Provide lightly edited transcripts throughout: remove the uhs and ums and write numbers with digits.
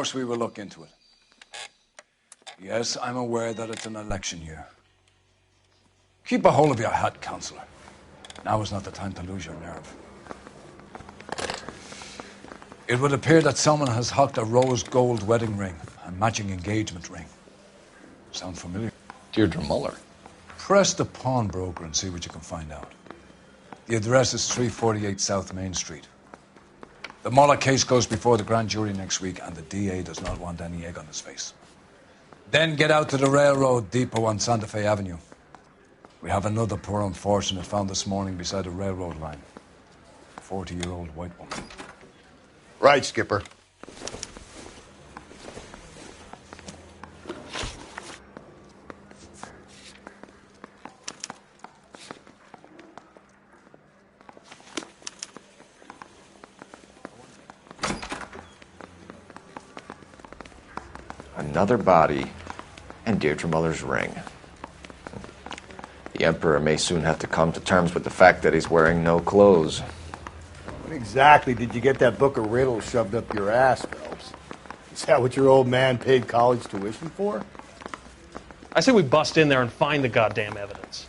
course we will look into it. Yes, I'm aware that it's an election year. Keep a hold of your hat, Counselor. Now is not the time to lose your nerve. It would appear that someone has hocked a rose gold wedding ring and matching engagement ring. Sound familiar? Deirdre Muller. Press the pawnbroker and see what you can find out. The address is 348 South Main Street. The Muller case goes before the grand jury next week, and the DA does not want any egg on his face. Then get out to the railroad depot on Santa Fe Avenue. We have another poor unfortunate found this morning beside a railroad line. 40-year-old white woman. Right, Skipper. Another body, and Deirdre Muller's ring. The Emperor may soon have to come to terms with the fact that he's wearing no clothes. When exactly did you get that book of riddles shoved up your ass, Phelps? Is that what your old man paid college tuition for? I say we bust in there and find the goddamn evidence.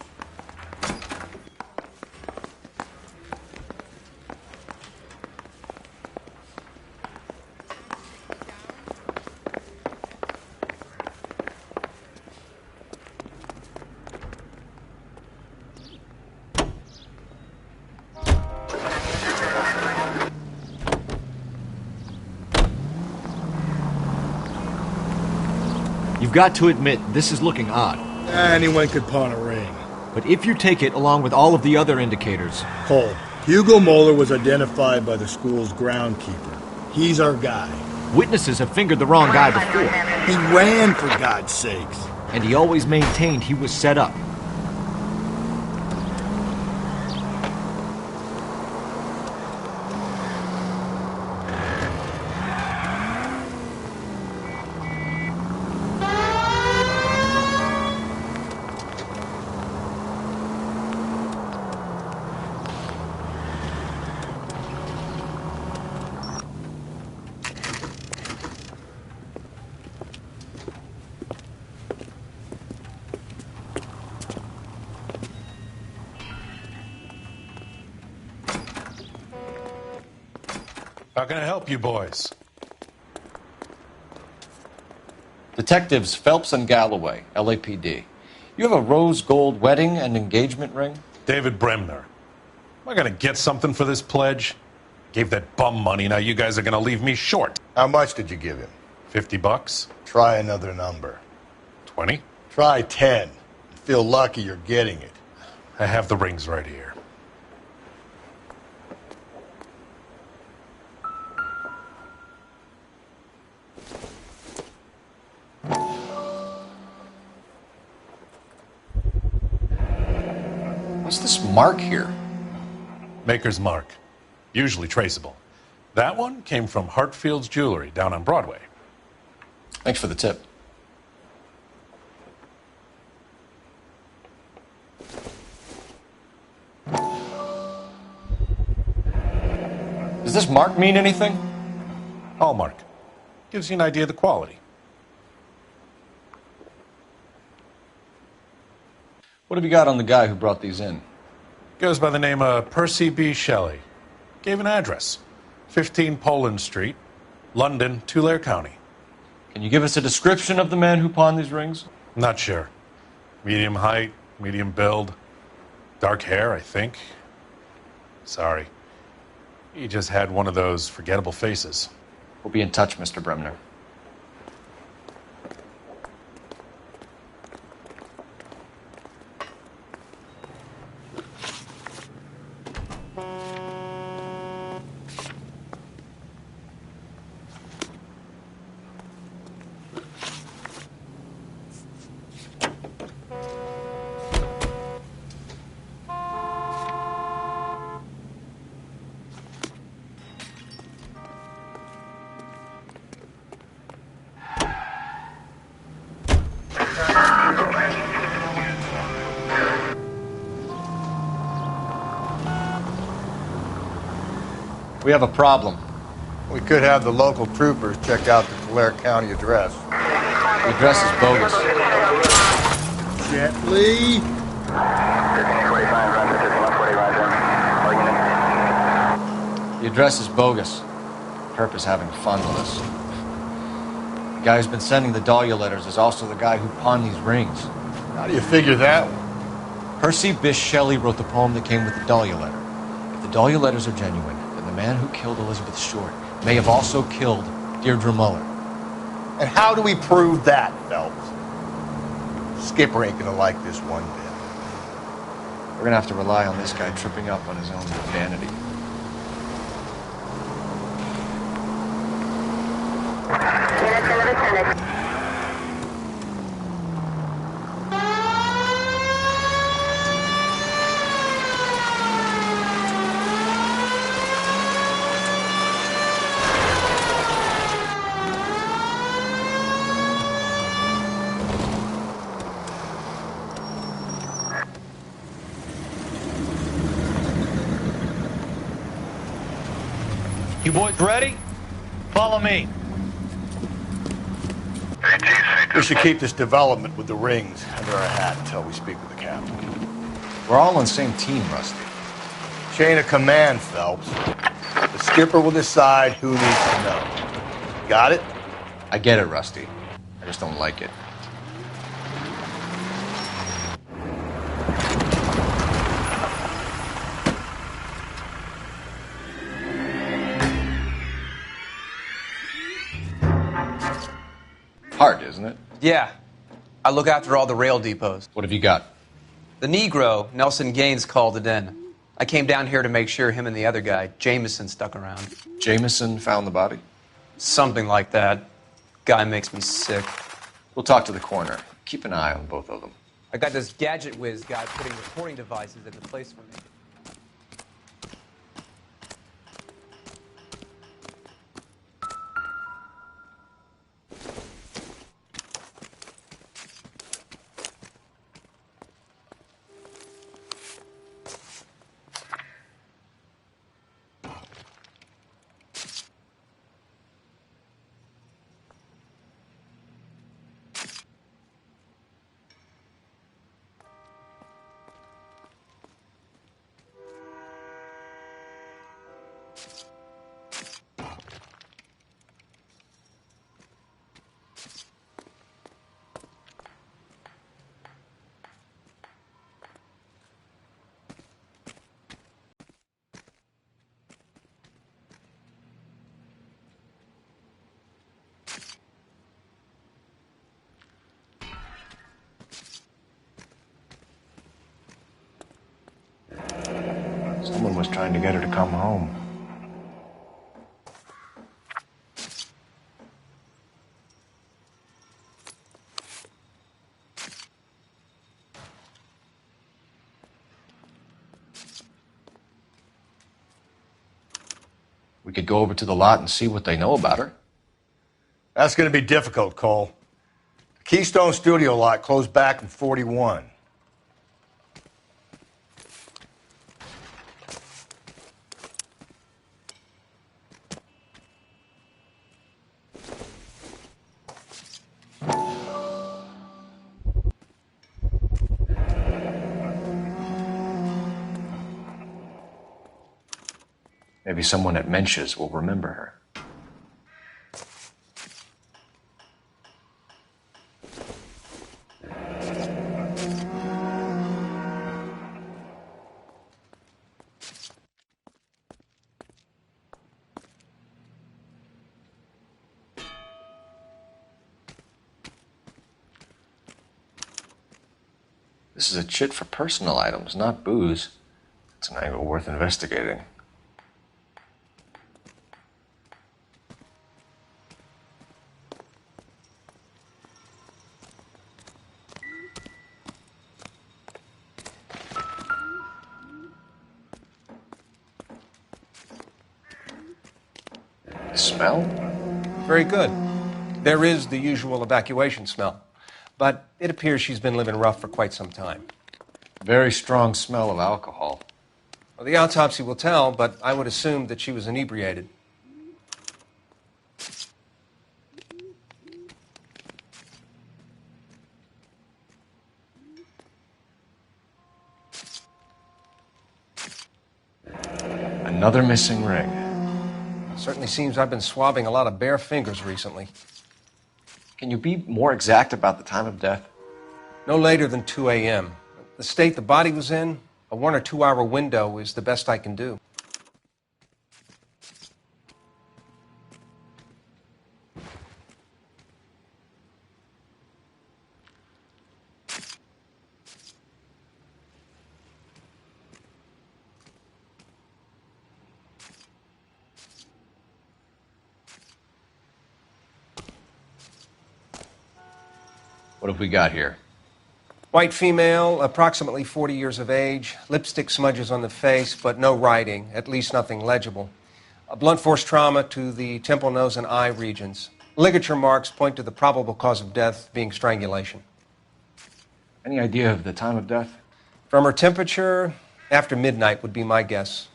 You've got to admit, this is looking odd. Anyone could pawn a ring. But if you take it along with all of the other indicators... Cole, Hugo Moeller was identified by the school's groundkeeper. He's our guy. Witnesses have fingered the wrong guy before. He ran, for God's sakes. And he always maintained he was set up. How can I help you boys? Detectives Phelps and Galloway, LAPD. You have a rose gold wedding and engagement ring? David Bremner. Am I going to get something for this pledge? Gave that bum money, now you guys are going to leave me short. How much did you give him? $50? Try another number. 20? Try 10. You feel lucky you're getting it. I have the rings right here. What's this mark here? Maker's mark. Usually traceable. That one came from Hartfield's Jewelry down on Broadway. Thanks for the tip. Does this mark mean anything? Hallmark. Gives you an idea of the quality. What have you got on the guy who brought these in? Goes by the name of Percy B. Shelley. Gave an address. 15 Poland Street, London, Tulare County. Can you give us a description of the man who pawned these rings? Not sure. Medium height, medium build. Dark hair, I think. Sorry. He just had one of those forgettable faces. We'll be in touch, Mr. Bremner. We have a problem. We could have the local troopers check out the Tulare County address. The address is bogus. Gently. The address is bogus. Perp is having fun with us. The guy who's been sending the Dahlia letters is also the guy who pawned these rings. How do you figure that? Percy Bysshe Shelley wrote the poem that came with the Dahlia letter. If the Dahlia letters are genuine, then the man who killed Elizabeth Short may have also killed Deirdre Muller. And how do we prove that, Phelps? Skipper ain't gonna like this one bit. We're gonna have to rely on this guy tripping up on his own vanity. You boys ready? Follow me. We should keep this development with the rings under our hat until we speak with the captain. We're all on the same team, Rusty. Chain of command, Phelps. The skipper will decide who needs to know. Got it? I get it, Rusty. I just don't like it. Hard, isn't it? Yeah. I look after all the rail depots. What have you got? The Negro, Nelson Gaines, called it in. I came down here to make sure him and the other guy, Jameson, stuck around. Jameson found the body? Something like that. Guy makes me sick. We'll talk to the coroner. Keep an eye on both of them. I got this gadget whiz guy putting recording devices at the place for me. Someone was trying to get her to come home. We could go over to the lot and see what they know about her. That's going to be difficult, Cole. The Keystone Studio lot closed back in 41. Maybe someone at Mensch's will remember her. This is a chit for personal items, not booze. It's an angle worth investigating. Smell? Very good. There is the usual evacuation smell, but it appears she's been living rough for quite some time. Very strong smell of alcohol. Well, the autopsy will tell, but I would assume that she was inebriated. Another missing ring. Certainly seems I've been swabbing a lot of bare fingers recently. Can you be more exact about the time of death? No later than 2 a.m. The state the body was in, a 1 or 2 hour window is the best I can do. What have we got here? White female, approximately 40 years of age, lipstick smudges on the face, but no writing, at least nothing legible. A blunt force trauma to the temple, nose, and eye regions. Ligature marks point to the probable cause of death being strangulation. Any idea of the time of death? From her temperature, after midnight would be my guess.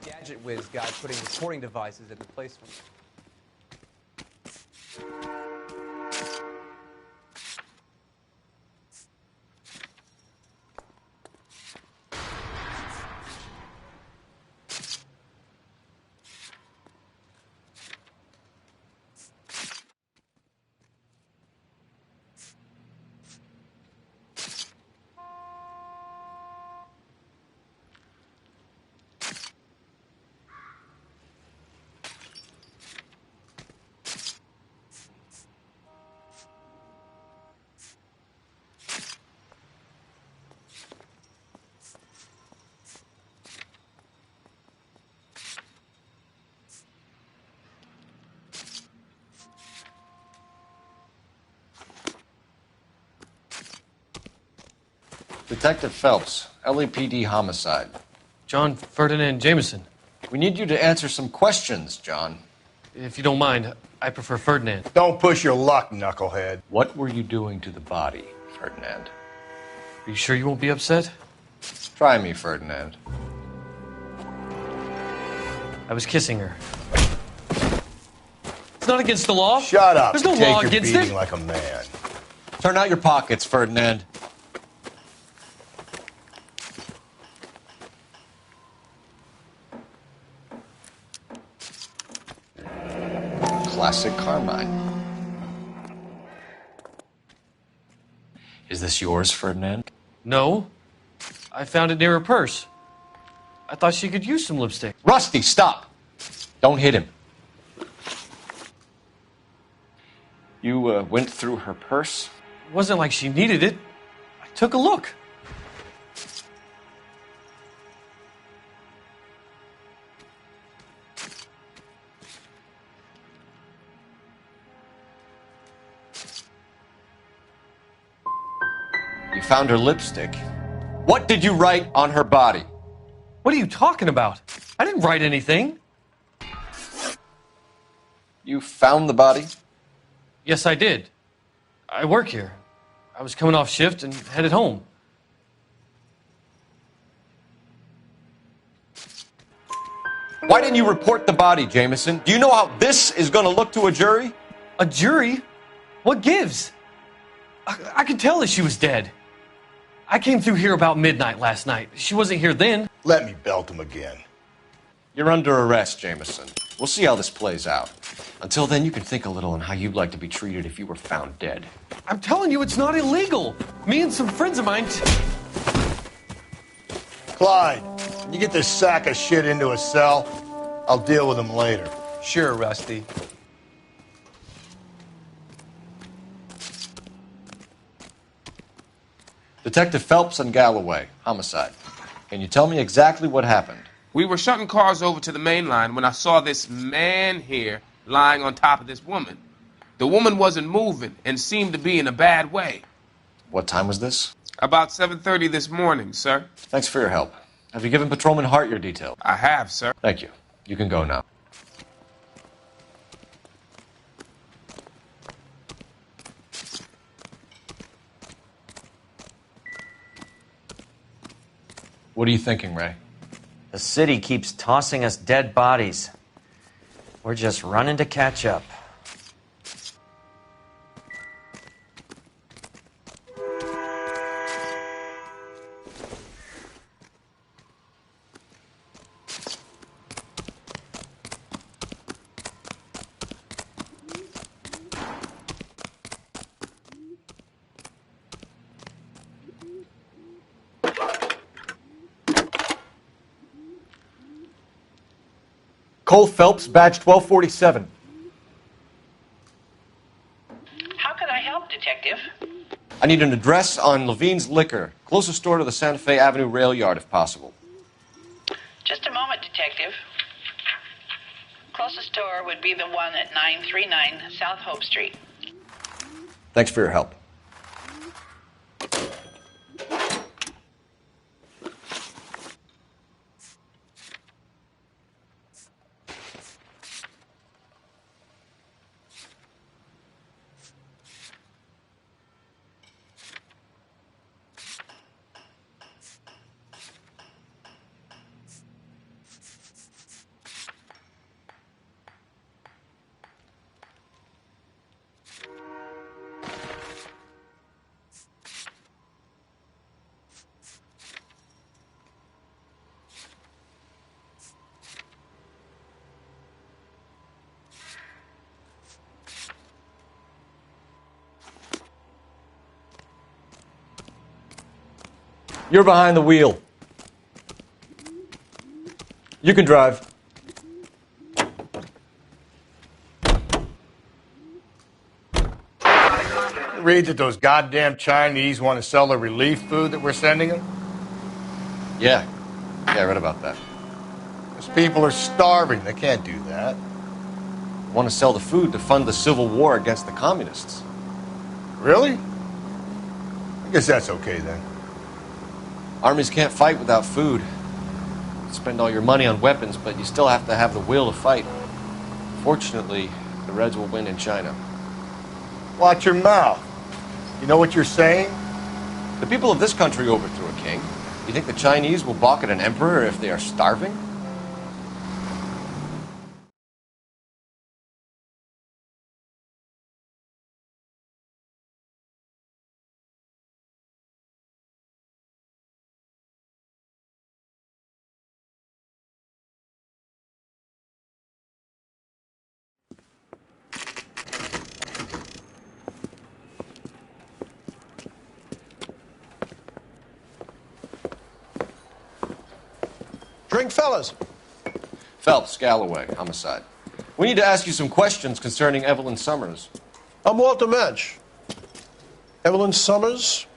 Gadget whiz guy putting recording devices in the place. Detective Phelps, LAPD homicide. John Ferdinand Jameson. We need you to answer some questions, John. If you don't mind, I prefer Ferdinand. Don't push your luck, knucklehead. What were you doing to the body, Ferdinand? Are you sure you won't be upset? Try me, Ferdinand. I was kissing her. It's not against the law. Shut up. There's no Take law your against beating it. like a man. Turn out your pockets, Ferdinand. Classic Carmine. Is this yours, Ferdinand? No. I found it near her purse. I thought she could use some lipstick. Rusty, stop! Don't hit him. You went through her purse? It wasn't like she needed it. I took a look. You found her lipstick. What did you write on her body? What are you talking about? I didn't write anything. You found the body? Yes, I did. I work here. I was coming off shift and headed home. Why didn't you report the body, Jameson? Do you know how this is going to look to a jury? A jury? What gives? I could tell that she was dead. I came through here about midnight last night. She wasn't here then. Let me belt him again. You're under arrest, Jameson. We'll see how this plays out. Until then, you can think a little on how you'd like to be treated if you were found dead. I'm telling you, it's not illegal. Me and some friends of mine... Clyde, can you get this sack of shit into a cell? I'll deal with him later. Sure, Rusty. Detective Phelps and Galloway, homicide. Can you tell me exactly what happened? We were shutting cars over to the main line when I saw this man here lying on top of this woman. The woman wasn't moving and seemed to be in a bad way. What time was this? About 7:30 this morning, sir. Thanks for your help. Have you given Patrolman Hart your details? I have, sir. Thank you. You can go now. What are you thinking, Ray? The city keeps tossing us dead bodies. We're just running to catch up. Cole Phelps, badge 1247. How can I help, Detective? I need an address on Levine's Liquor. Closest store to the Santa Fe Avenue rail yard, if possible. Just a moment, Detective. Closest store would be the one at 939 South Hope Street. Thanks for your help. You're behind the wheel. You can drive. Read that those goddamn Chinese want to sell the relief food that we're sending them? Yeah, I read about that. Those people are starving. They can't do that. They want to sell the food to fund the civil war against the communists. Really? I guess that's okay then. Armies can't fight without food. You spend all your money on weapons, but you still have to have the will to fight. Fortunately, the Reds will win in China. Watch your mouth. You know what you're saying? The people of this country overthrew a king. You think the Chinese will balk at an emperor if they are starving? Drink, fellas. Phelps, Galloway, homicide. We need to ask you some questions concerning Evelyn Summers. I'm Walter Mensch. Evelyn Summers,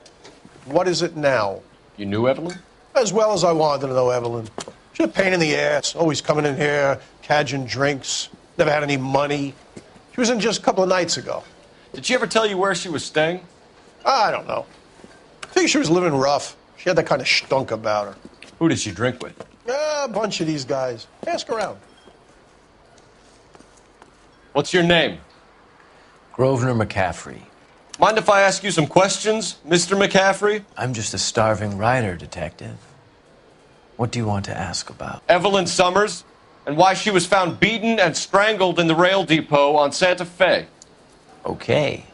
what is it now? You knew Evelyn? As well as I wanted to know Evelyn. She's a pain in the ass, always coming in here, cadging drinks, never had any money. She was in just a couple of nights ago. Did she ever tell you where she was staying? I don't know. I think she was living rough. She had that kind of stunk about her. Who did she drink with? A bunch of these guys. Ask around. What's your name? Grosvenor McCaffrey. Mind if I ask you some questions, Mr. McCaffrey? I'm just a starving writer, Detective. What do you want to ask about? Evelyn Summers, and why she was found beaten and strangled in the rail depot on Santa Fe. Okay.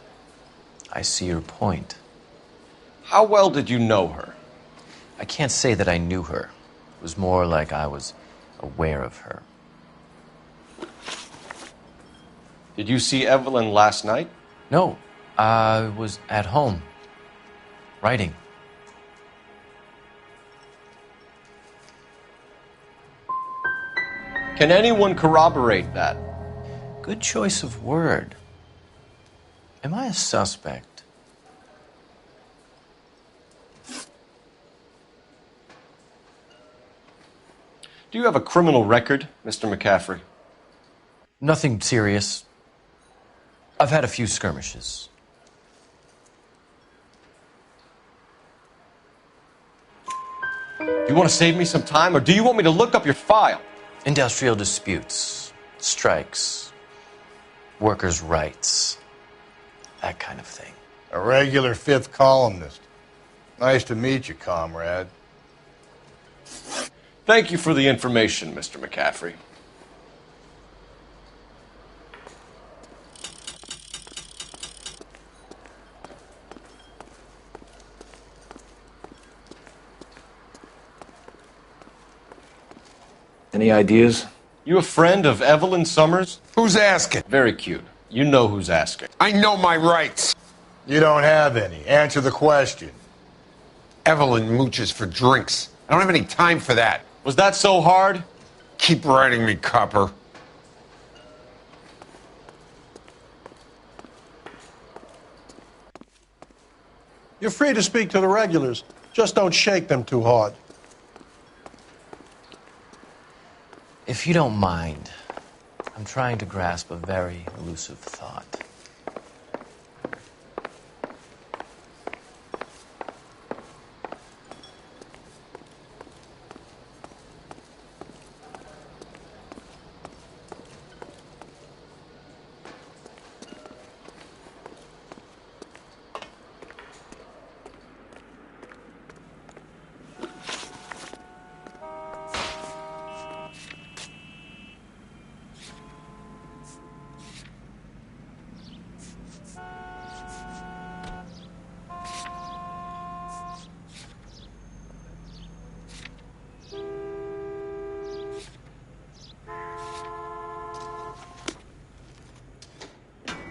I see your point. How well did you know her? I can't say that I knew her. It was more like I was aware of her. Did you see Evelyn last night? No, I was at home, writing. Can anyone corroborate that? Good choice of word. Am I a suspect? Do you have a criminal record, Mr. McCaffrey? Nothing serious. I've had a few skirmishes. Do you want to save me some time, or do you want me to look up your file? Industrial disputes, strikes, workers' rights, that kind of thing. A regular fifth columnist. Nice to meet you, comrade. Thank you for the information, Mr. McCaffrey. Any ideas? You a friend of Evelyn Summers? Who's asking? Very cute. You know who's asking. I know my rights. You don't have any. Answer the question. Evelyn mooches for drinks. I don't have any time for that. Was that so hard? Keep writing me, copper. You're free to speak to the regulars. Just don't shake them too hard. If you don't mind, I'm trying to grasp a very elusive thought.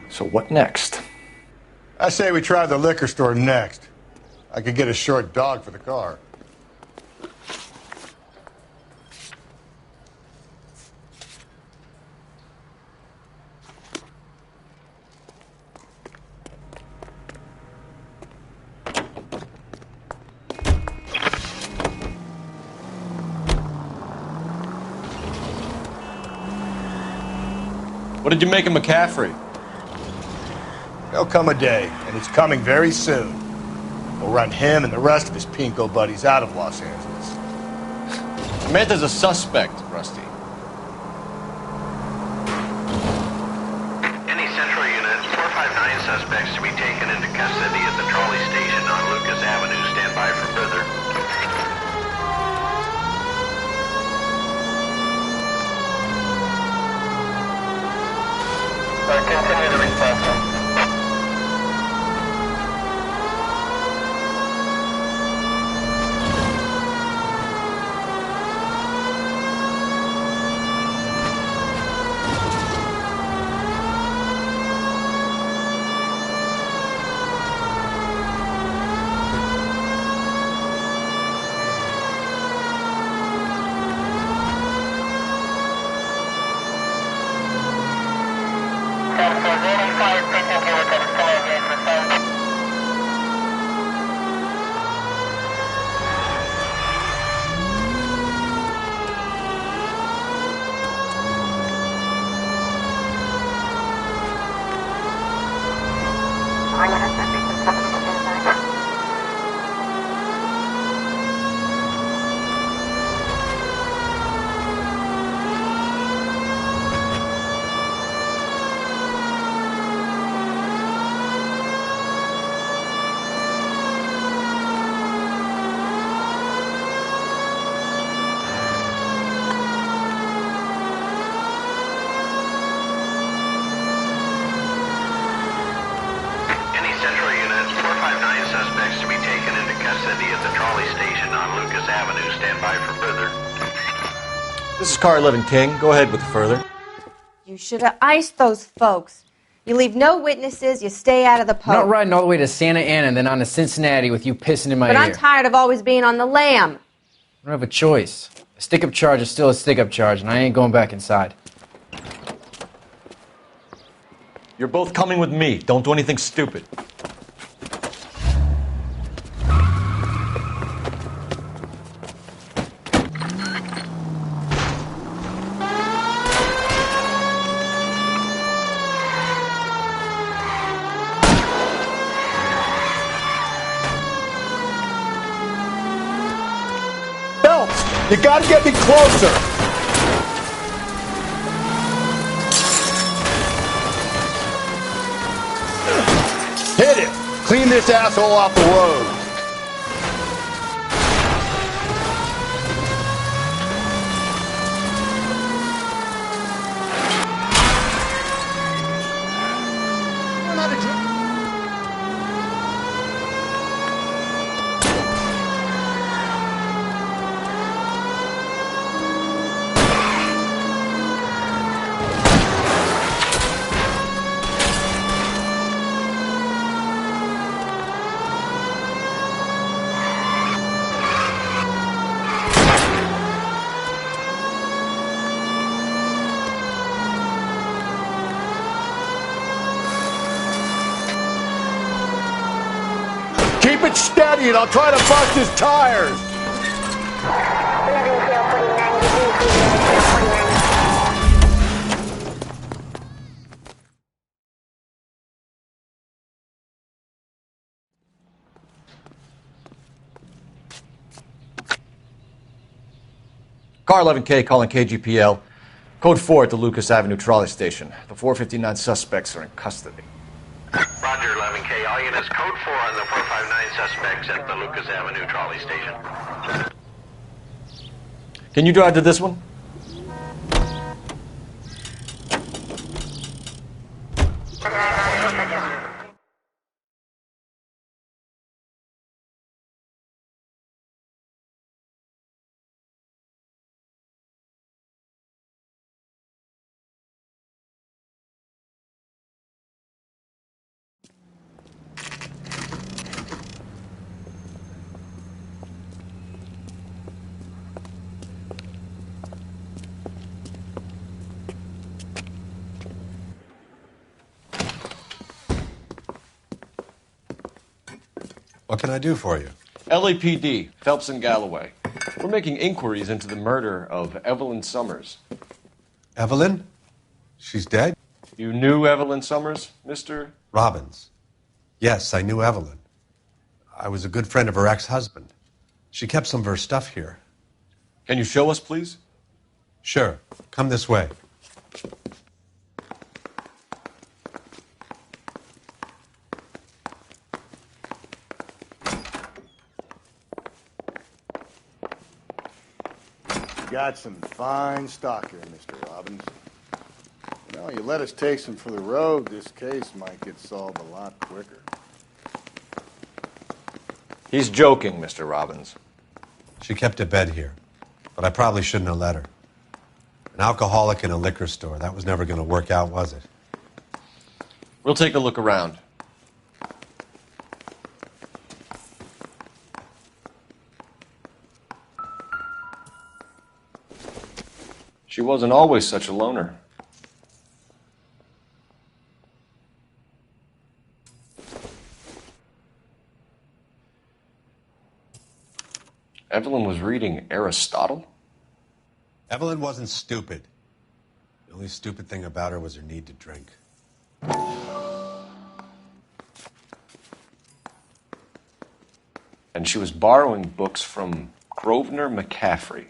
So what next? I say we try the liquor store next. I could get a short dog for the car. What did you make of McCaffrey? There'll come a day, and it's coming very soon. We'll run him and the rest of his pinko buddies out of Los Angeles. Samantha's a suspect, Rusty. Any Central Unit, 459 suspects to be taken into custody at the trolley station on Lucas Avenue. Stand by for further. Continue the response. This is car 11 King. Go ahead with further. You should have iced those folks. You leave no witnesses, you stay out of the I'm poke. not riding all the way to Santa Ana and then on to Cincinnati with you pissing in my But ear. I'm tired of always being on the lam. I don't have a choice. A stick-up charge is still a stick-up charge, and I ain't going back inside. You're both coming with me. Don't do anything stupid. You gotta get me closer! Hit him! Clean this asshole off the road! it steady and I'll try to bust his tires. Car 11K calling KGPL. Code 4 at the Lucas Avenue trolley station. The 459 suspects are in custody. Roger, 11K. All units, code 4 on the 459 suspects at the Lucas Avenue trolley station. Can you drive to this one? What can I do for you? LAPD, Phelps and Galloway. We're making inquiries into the murder of Evelyn Summers. Evelyn? She's dead? You knew Evelyn Summers, Mr. Robbins. Yes, I knew Evelyn. I was a good friend of her ex-husband. She kept some of her stuff here. Can you show us, please? Sure. Come this way. You got some fine stock here, Mr. Robbins. Well, you let us take some for the road, this case might get solved a lot quicker. He's joking, Mr. Robbins. She kept a bed here, but I probably shouldn't have let her. An alcoholic in a liquor store. That was never going to work out, was it? We'll take a look around. She wasn't always such a loner. Evelyn was reading Aristotle? Evelyn wasn't stupid. The only stupid thing about her was her need to drink. And she was borrowing books from Grosvenor McCaffrey.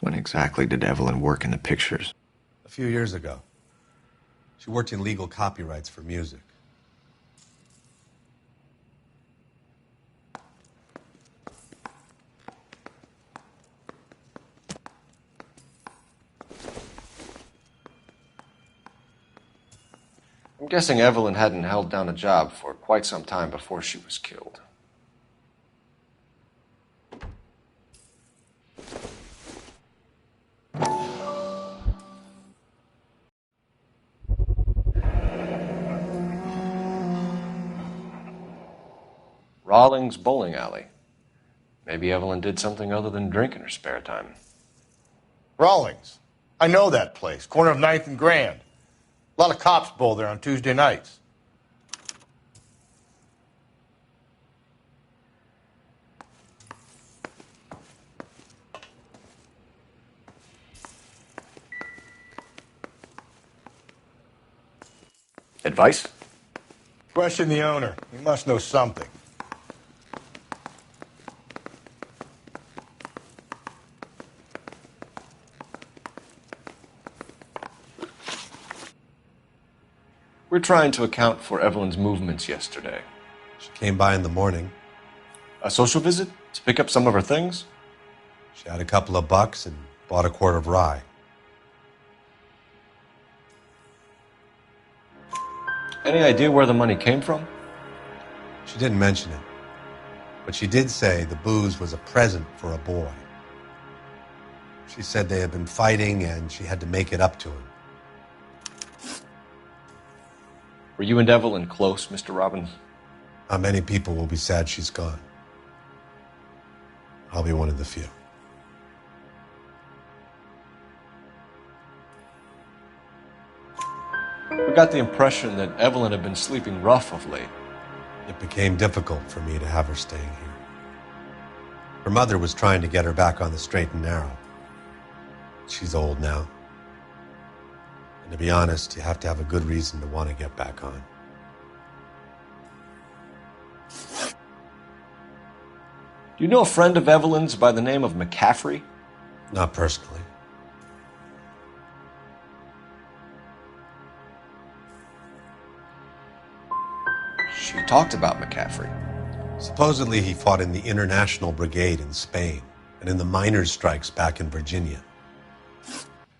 When exactly did Evelyn work in the pictures? A few years ago. She worked in legal copyrights for music. I'm guessing Evelyn hadn't held down a job for quite some time before she was killed. Rawlings Bowling Alley. Maybe Evelyn did something other than drink in her spare time. Rawlings. I know that place. Corner of 9th and Grand. A lot of cops bowl there on Tuesday nights. Advice? Question the owner. He must know something. We're trying to account for Evelyn's movements yesterday. She came by in the morning. A social visit? To pick up some of her things? She had a couple of bucks and bought a quart of rye. Any idea where the money came from? She didn't mention it, but she did say the booze was a present for a boy. She said they had been fighting and she had to make it up to him. Were you and Evelyn close, Mr. Robbins? Not many people will be sad she's gone. I'll be one of the few. We got the impression that Evelyn had been sleeping rough of late. It became difficult for me to have her staying here. Her mother was trying to get her back on the straight and narrow. She's old now. And to be honest, you have to have a good reason to want to get back on. Do you know a friend of Evelyn's by the name of McCaffrey? Not personally. She talked about McCaffrey. Supposedly he fought in the International Brigade in Spain and in the miners' strikes back in Virginia.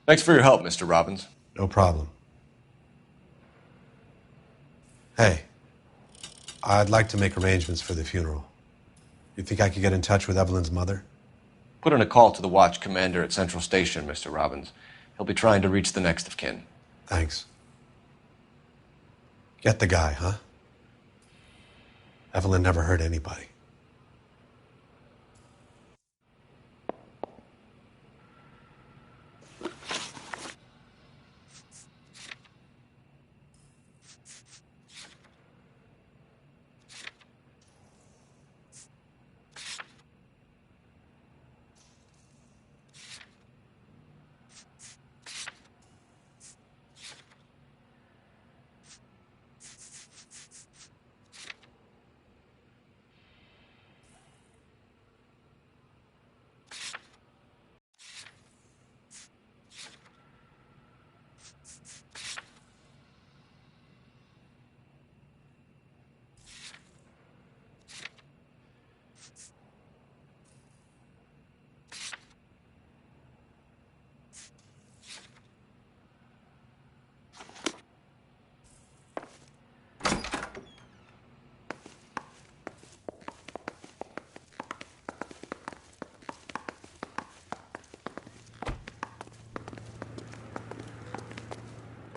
Thanks for your help, Mr. Robbins. No problem. Hey, I'd like to make arrangements for the funeral. You think I could get in touch with Evelyn's mother? Put in a call to the watch commander at Central Station, Mr. Robbins. He'll be trying to reach the next of kin. Thanks. Get the guy, huh? Evelyn never hurt anybody.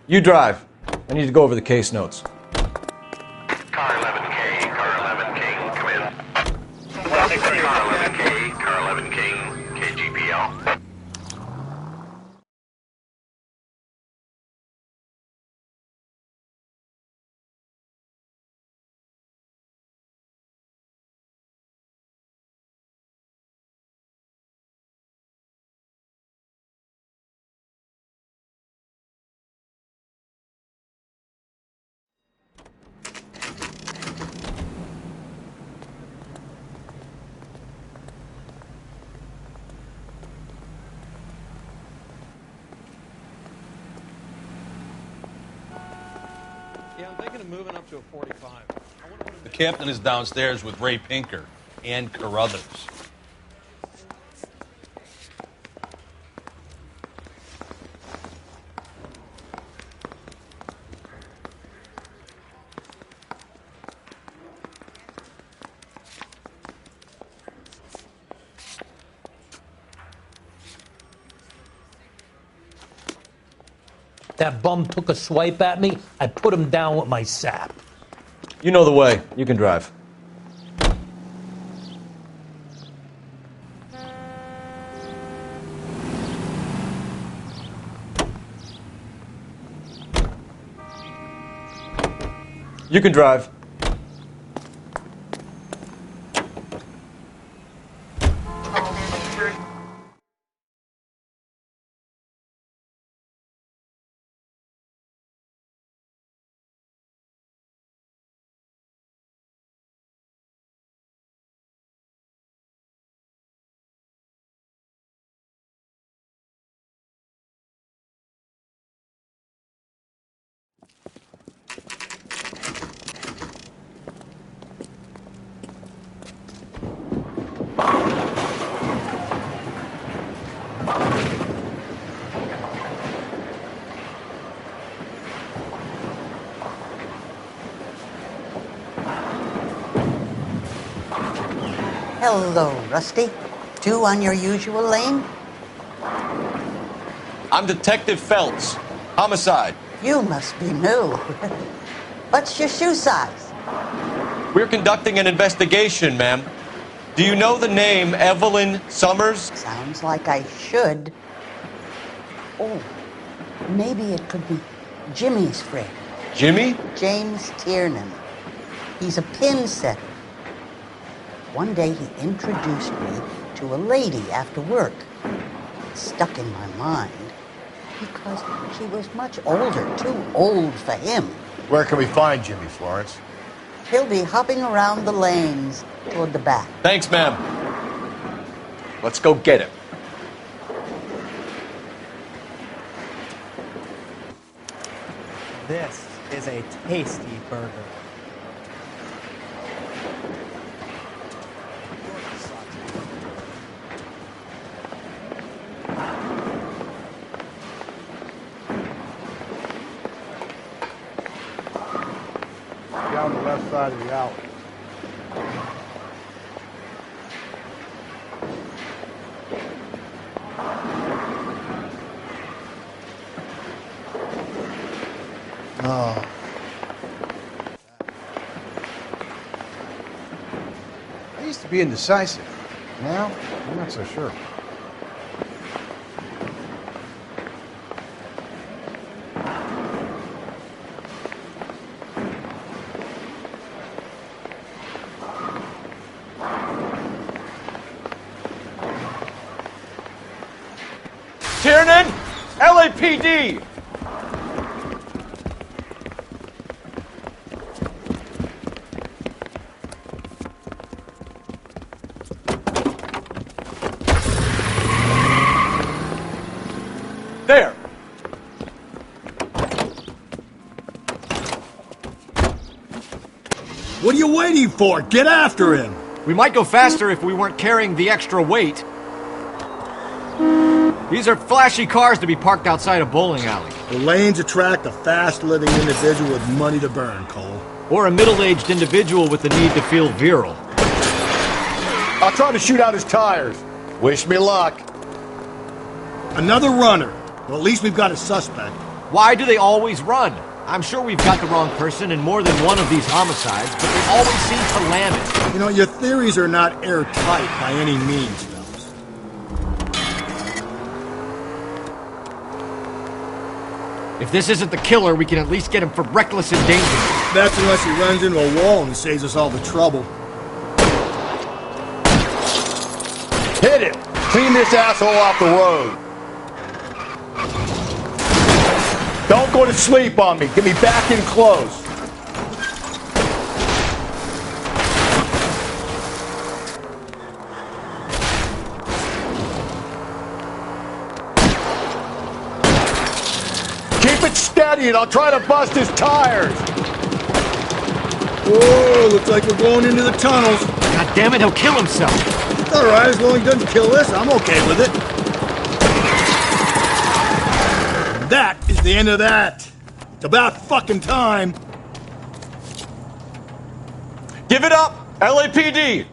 You drive. I need to go over the case notes. Car 11K, Car 11 King, come in. Car 11K, Car 11 King, KGPL. Yeah, I'm thinking of moving up to a 45. The captain is downstairs with Ray Pinker and Carruthers. That bum took a swipe at me, I put him down with my sap. You know the way. You can drive. You can drive. Hello, Rusty. Two on your usual lane? I'm Detective Phelps. Homicide. You must be new. What's your shoe size? We're conducting an investigation, ma'am. Do you know the name Evelyn Summers? Sounds like I should. Oh, maybe it could be Jimmy's friend. Jimmy? James Tiernan. He's a pin setter. One day he introduced me to a lady after work. It stuck in my mind because she was much older, too old for him. Where can we find Jimmy, Florence? He'll be hopping around the lanes toward the back. Thanks, ma'am. Let's go get him. This is a tasty burger. Down the left side of the alley. Oh. I used to be indecisive. Now, I'm not so sure. Tiernan! LAPD! There! What are you waiting for? Get after him! We might go faster if we weren't carrying the extra weight. These are flashy cars to be parked outside a bowling alley. The lanes attract a fast-living individual with money to burn, Cole. Or a middle-aged individual with the need to feel virile. I'll try to shoot out his tires. Wish me luck. Another runner. Well, at least we've got a suspect. Why do they always run? I'm sure we've got the wrong person in more than one of these homicides, but they always seem to land it. You know, your theories are not airtight by any means, Phelps. If this isn't the killer, we can at least get him for reckless endangerment. That's unless he runs into a wall and saves us all the trouble. Hit him! Clean this asshole off the road. Don't go to sleep on me. Get me back in close. Keep it steady and I'll try to bust his tires. Whoa, looks like we're going into the tunnels. God damn it, he'll kill himself. All right, as long as he doesn't kill us, I'm okay with it. And that is the end of that. It's about fucking time. Give it up, LAPD!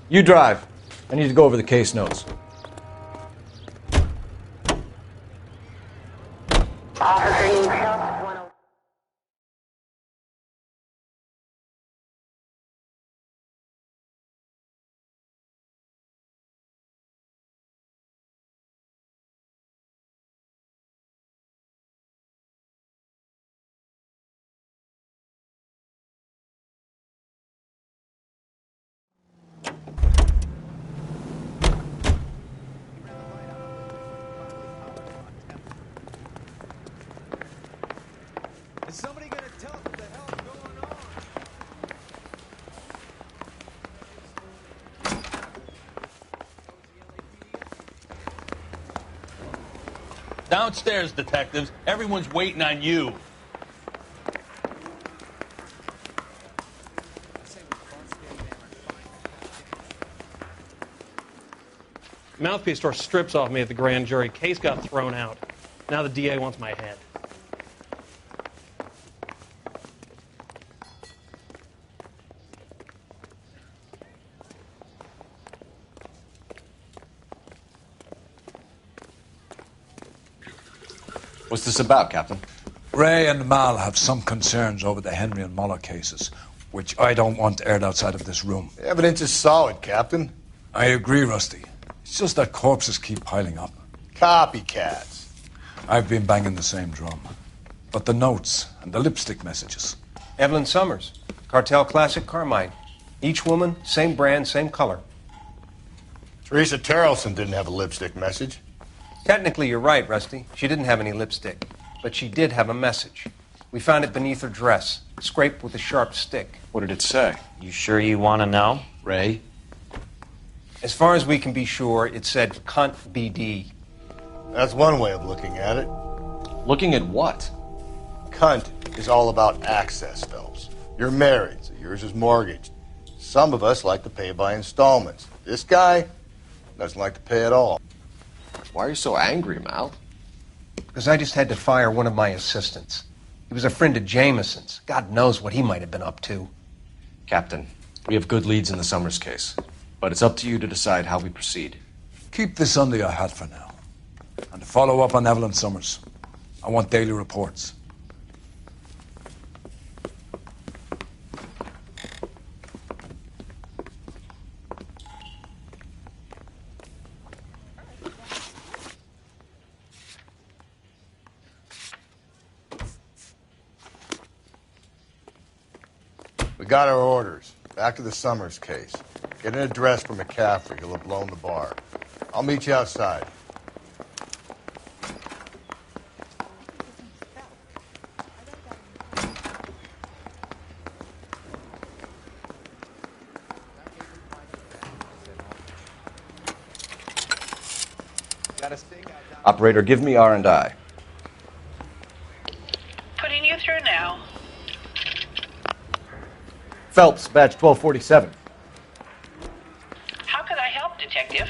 You drive. I need to go over the case notes. Downstairs, detectives. Everyone's waiting on you. Mouthpiece store strips off me at the grand jury. Case got thrown out. Now the DA wants my head. What's this about, Captain? Ray and Mal have some concerns over the Henry and Muller cases, which I don't want aired outside of this room. The evidence is solid, Captain. I agree, Rusty. It's just that corpses keep piling up. Copycats. I've been banging the same drum. But the notes and the lipstick messages. Evelyn Summers, Cartel Classic Carmine. Each woman, same brand, same color. Teresa Terrelson didn't have a lipstick message. Technically, you're right, Rusty. She didn't have any lipstick. But she did have a message. We found it beneath her dress, scraped with a sharp stick. What did it say? You sure you want to know? Ray? As far as we can be sure, it said cunt BD. That's one way of looking at it. Looking at what? Cunt is all about access, Phelps. You're married, so yours is mortgaged. Some of us like to pay by installments. This guy doesn't like to pay at all. Why are you so angry, Mal? Because I just had to fire one of my assistants. He was a friend of Jameson's. God knows what he might have been up to. Captain, we have good leads in the Summers case, but it's up to you to decide how we proceed. Keep this under your hat for now. And to follow up on Evelyn Summers, I want daily reports. We got our orders. Back to the Summers case. Get an address for McCaffrey. He'll have blown the bar. I'll meet you outside. Operator, give me R&I. Putting you through now. Phelps, badge 1247. How could I help, Detective?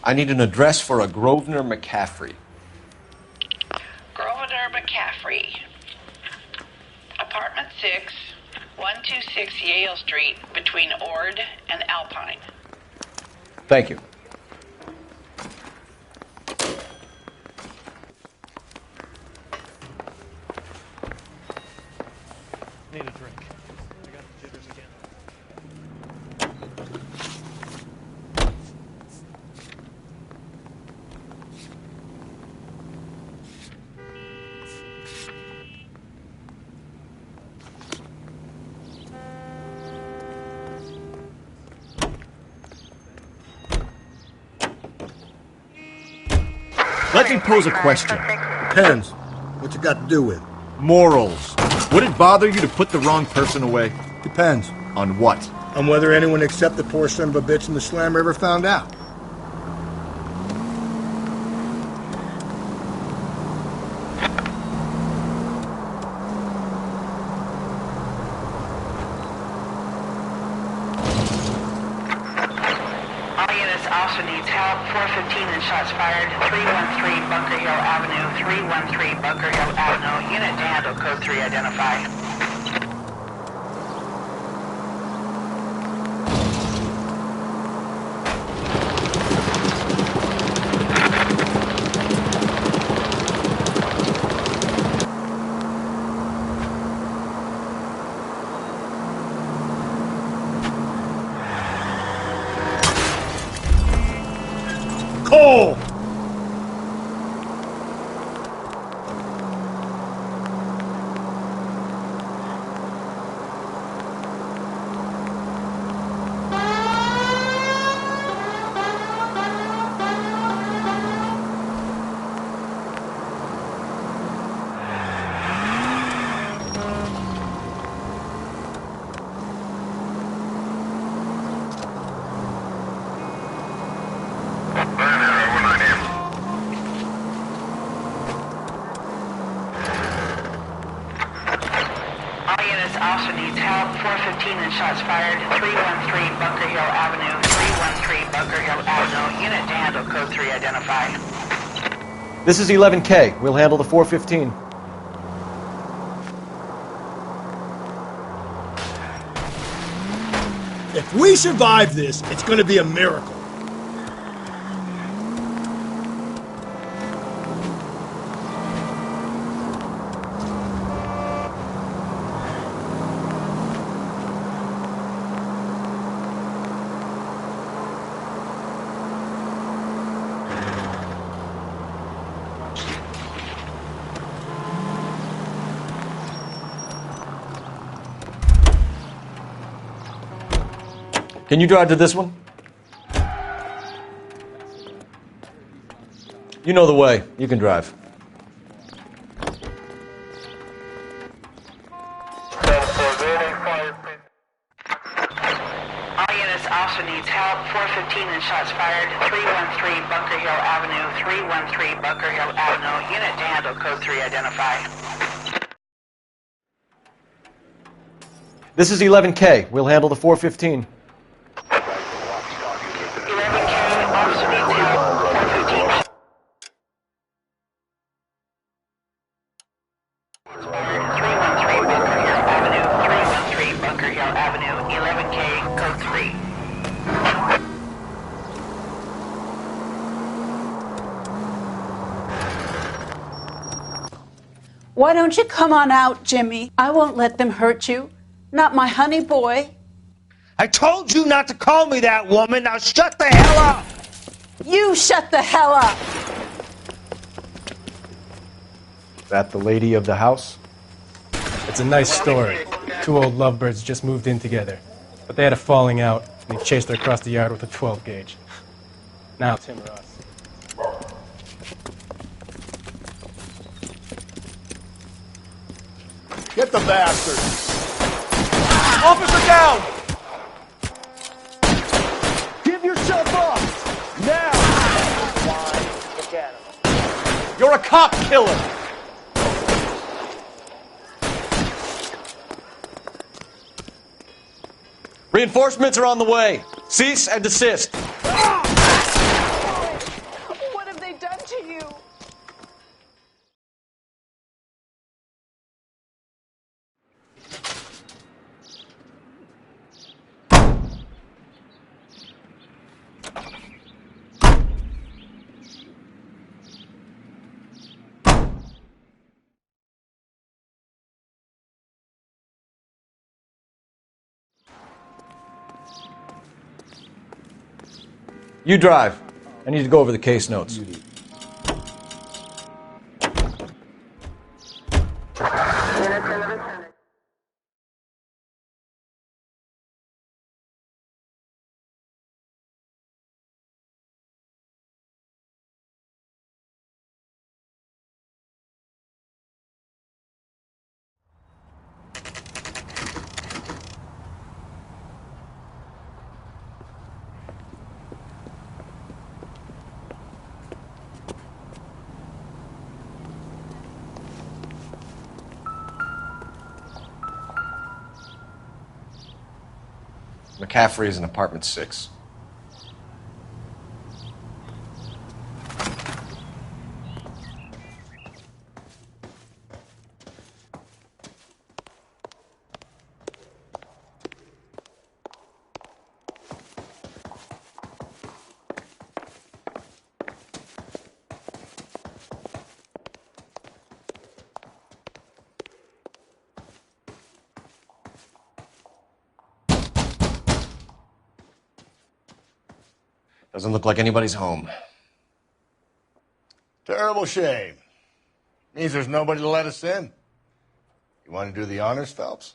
I need an address for a Grosvenor McCaffrey. Grosvenor McCaffrey. Apartment 6, 126 Yale Street, between Ord and Alpine. Thank you. Need a drink. I got the jitters again. Let me pose a question. Depends. What you got to do with it? Morals. Would it bother you to put the wrong person away? Depends. On what? On whether anyone except the poor son of a bitch in the slammer ever found out. All units also needs help. 415 and shots fired. 313 Bunker Hill Avenue. 313 Bunker Hill Avenue. Unit to handle code 3 identify. Cole! units also needs help. 415 and shots fired. 313 Bunker Hill Avenue. 313 Bunker Hill Avenue. Unit to handle code 3 identified. This is 11K. We'll handle the 415. If we survive this, it's gonna be a miracle. Can you drive to this one? You know the way. You can drive. All units also needs help. 415 and shots fired. 313 Bunker Hill Avenue. 313 Bunker Hill Avenue. Unit to handle code 3 identified. This is 11K. We'll handle the 415. 11K also needs help. 415. 313 Bunker Hill Avenue. 313 Bunker Hill Avenue. 11K code 3. Why don't you come on out, Jimmy? I won't let them hurt you. Not my honey boy. I told you not to call me that, woman. Now shut the hell up! You shut the hell up! That the lady of the house? It's a nice story. Two old lovebirds just moved in together. But they had a falling out, and they chased her across the yard with a 12 gauge. Now it's him or us. Get the bastard! Officer down! Give yourself up! Now! You're a cop killer! Reinforcements are on the way. Cease and desist. What have they done to you? You drive. I need to go over the case notes. McCaffrey is in apartment 6. Doesn't look like anybody's home. Terrible shame. Means there's nobody to let us in. You want to do the honors, Phelps?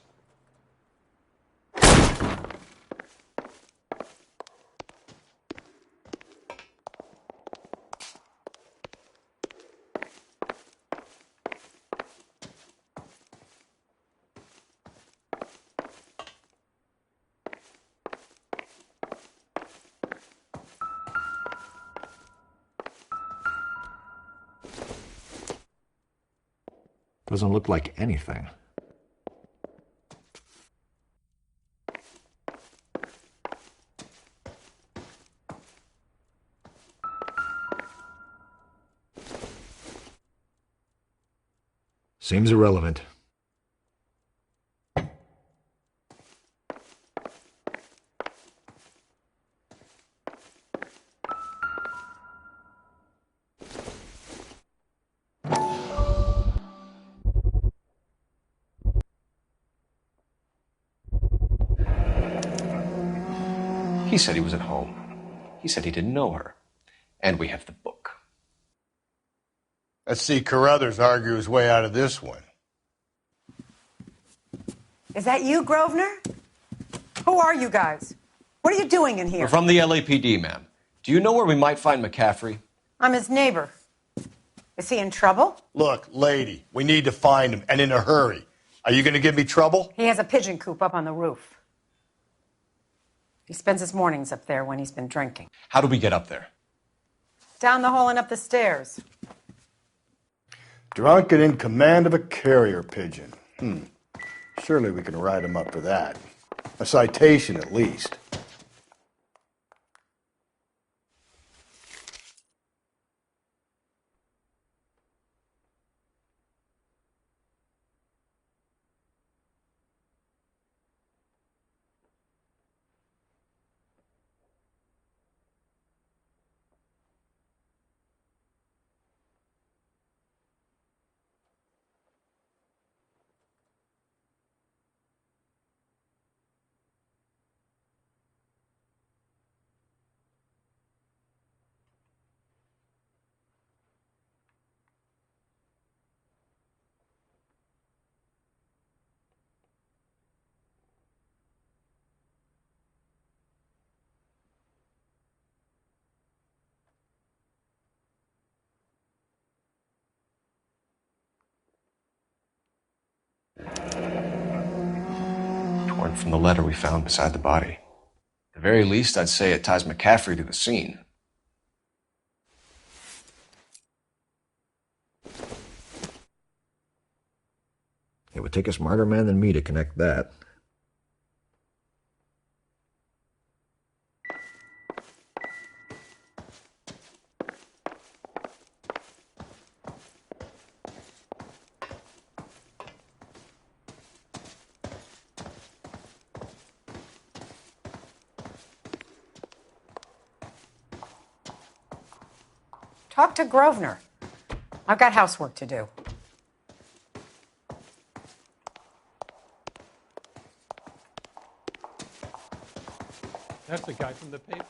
Doesn't look like anything. Seems irrelevant. He said he was at home. He said he didn't know her. And we have the book. Let's see Carruthers argue his way out of this one. Is that you, Grosvenor? Who are you guys? What are you doing in here? We're from the LAPD, ma'am. Do you know where we might find McCaffrey? I'm his neighbor. Is he in trouble? Look, lady, we need to find him, and in a hurry. Are you going to give me trouble? He has a pigeon coop up on the roof. He spends his mornings up there when he's been drinking. How do we get up there? Down the hall and up the stairs. Drunk and in command of a carrier pigeon. Surely we can write him up for that. A citation, at least. Torn from the letter we found beside the body. At the very least, I'd say it ties McCaffrey to the scene. It would take a smarter man than me to connect that. Talk to Grosvenor. I've got housework to do. That's the guy from the papers.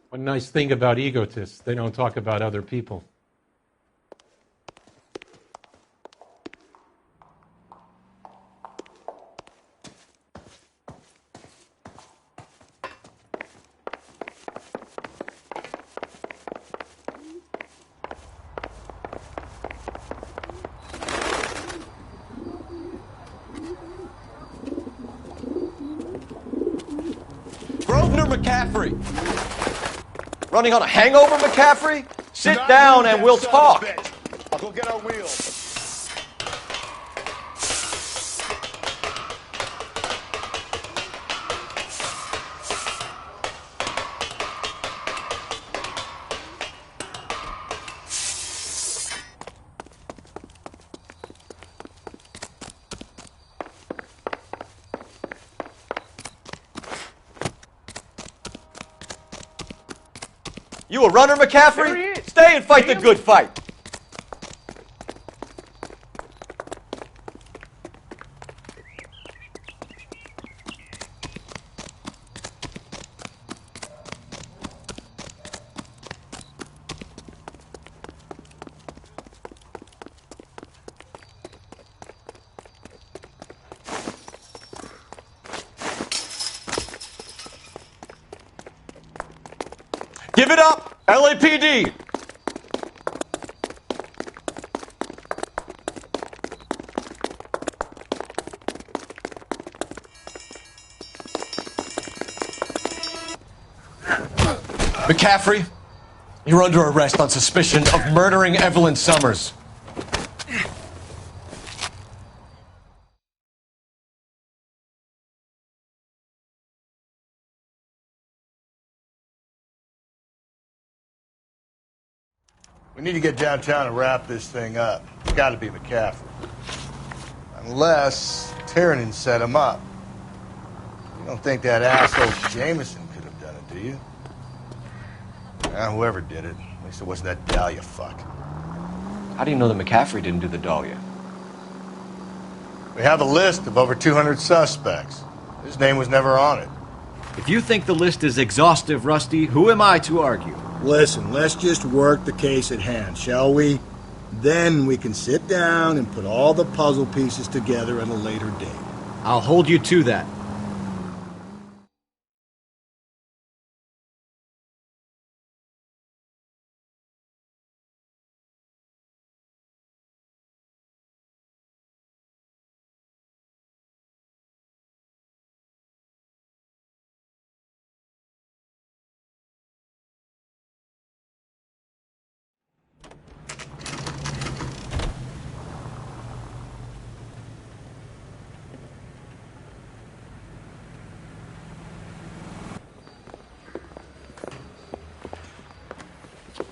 One nice thing about egotists, they don't talk about other people. Grosvenor McCaffrey! Running on a hangover, McCaffrey? Sit down and we'll talk. I'll go get our wheels. You a runner, McCaffrey? Stay and fight the good fight. Give it up, LAPD! McCaffrey, you're under arrest on suspicion of murdering Evelyn Summers. We need to get downtown and wrap this thing up. It's got to be McCaffrey. Unless Tiernan set him up. You don't think that asshole Jameson could have done it, do you? Whoever did it. At least it wasn't that Dahlia fuck. How do you know that McCaffrey didn't do the Dahlia? We have a list of over 200 suspects. His name was never on it. If you think the list is exhaustive, Rusty, who am I to argue? Listen, let's just work the case at hand, shall we? Then we can sit down and put all the puzzle pieces together at a later date. I'll hold you to that.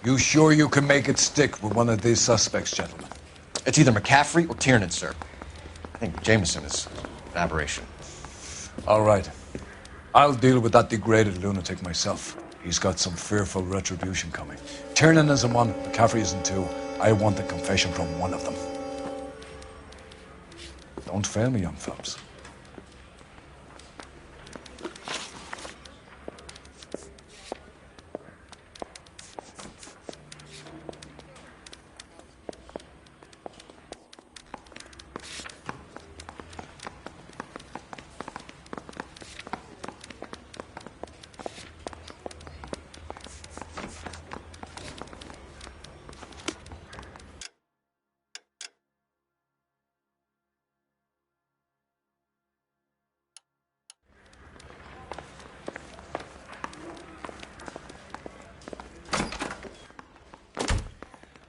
You sure you can make it stick with one of these suspects, gentlemen? It's either McCaffrey or Tiernan, sir. I think Jameson is an aberration. All right. I'll deal with that degraded lunatic myself. He's got some fearful retribution coming. Tiernan isn't one, McCaffrey isn't two. I want a confession from one of them. Don't fail me, young fellas.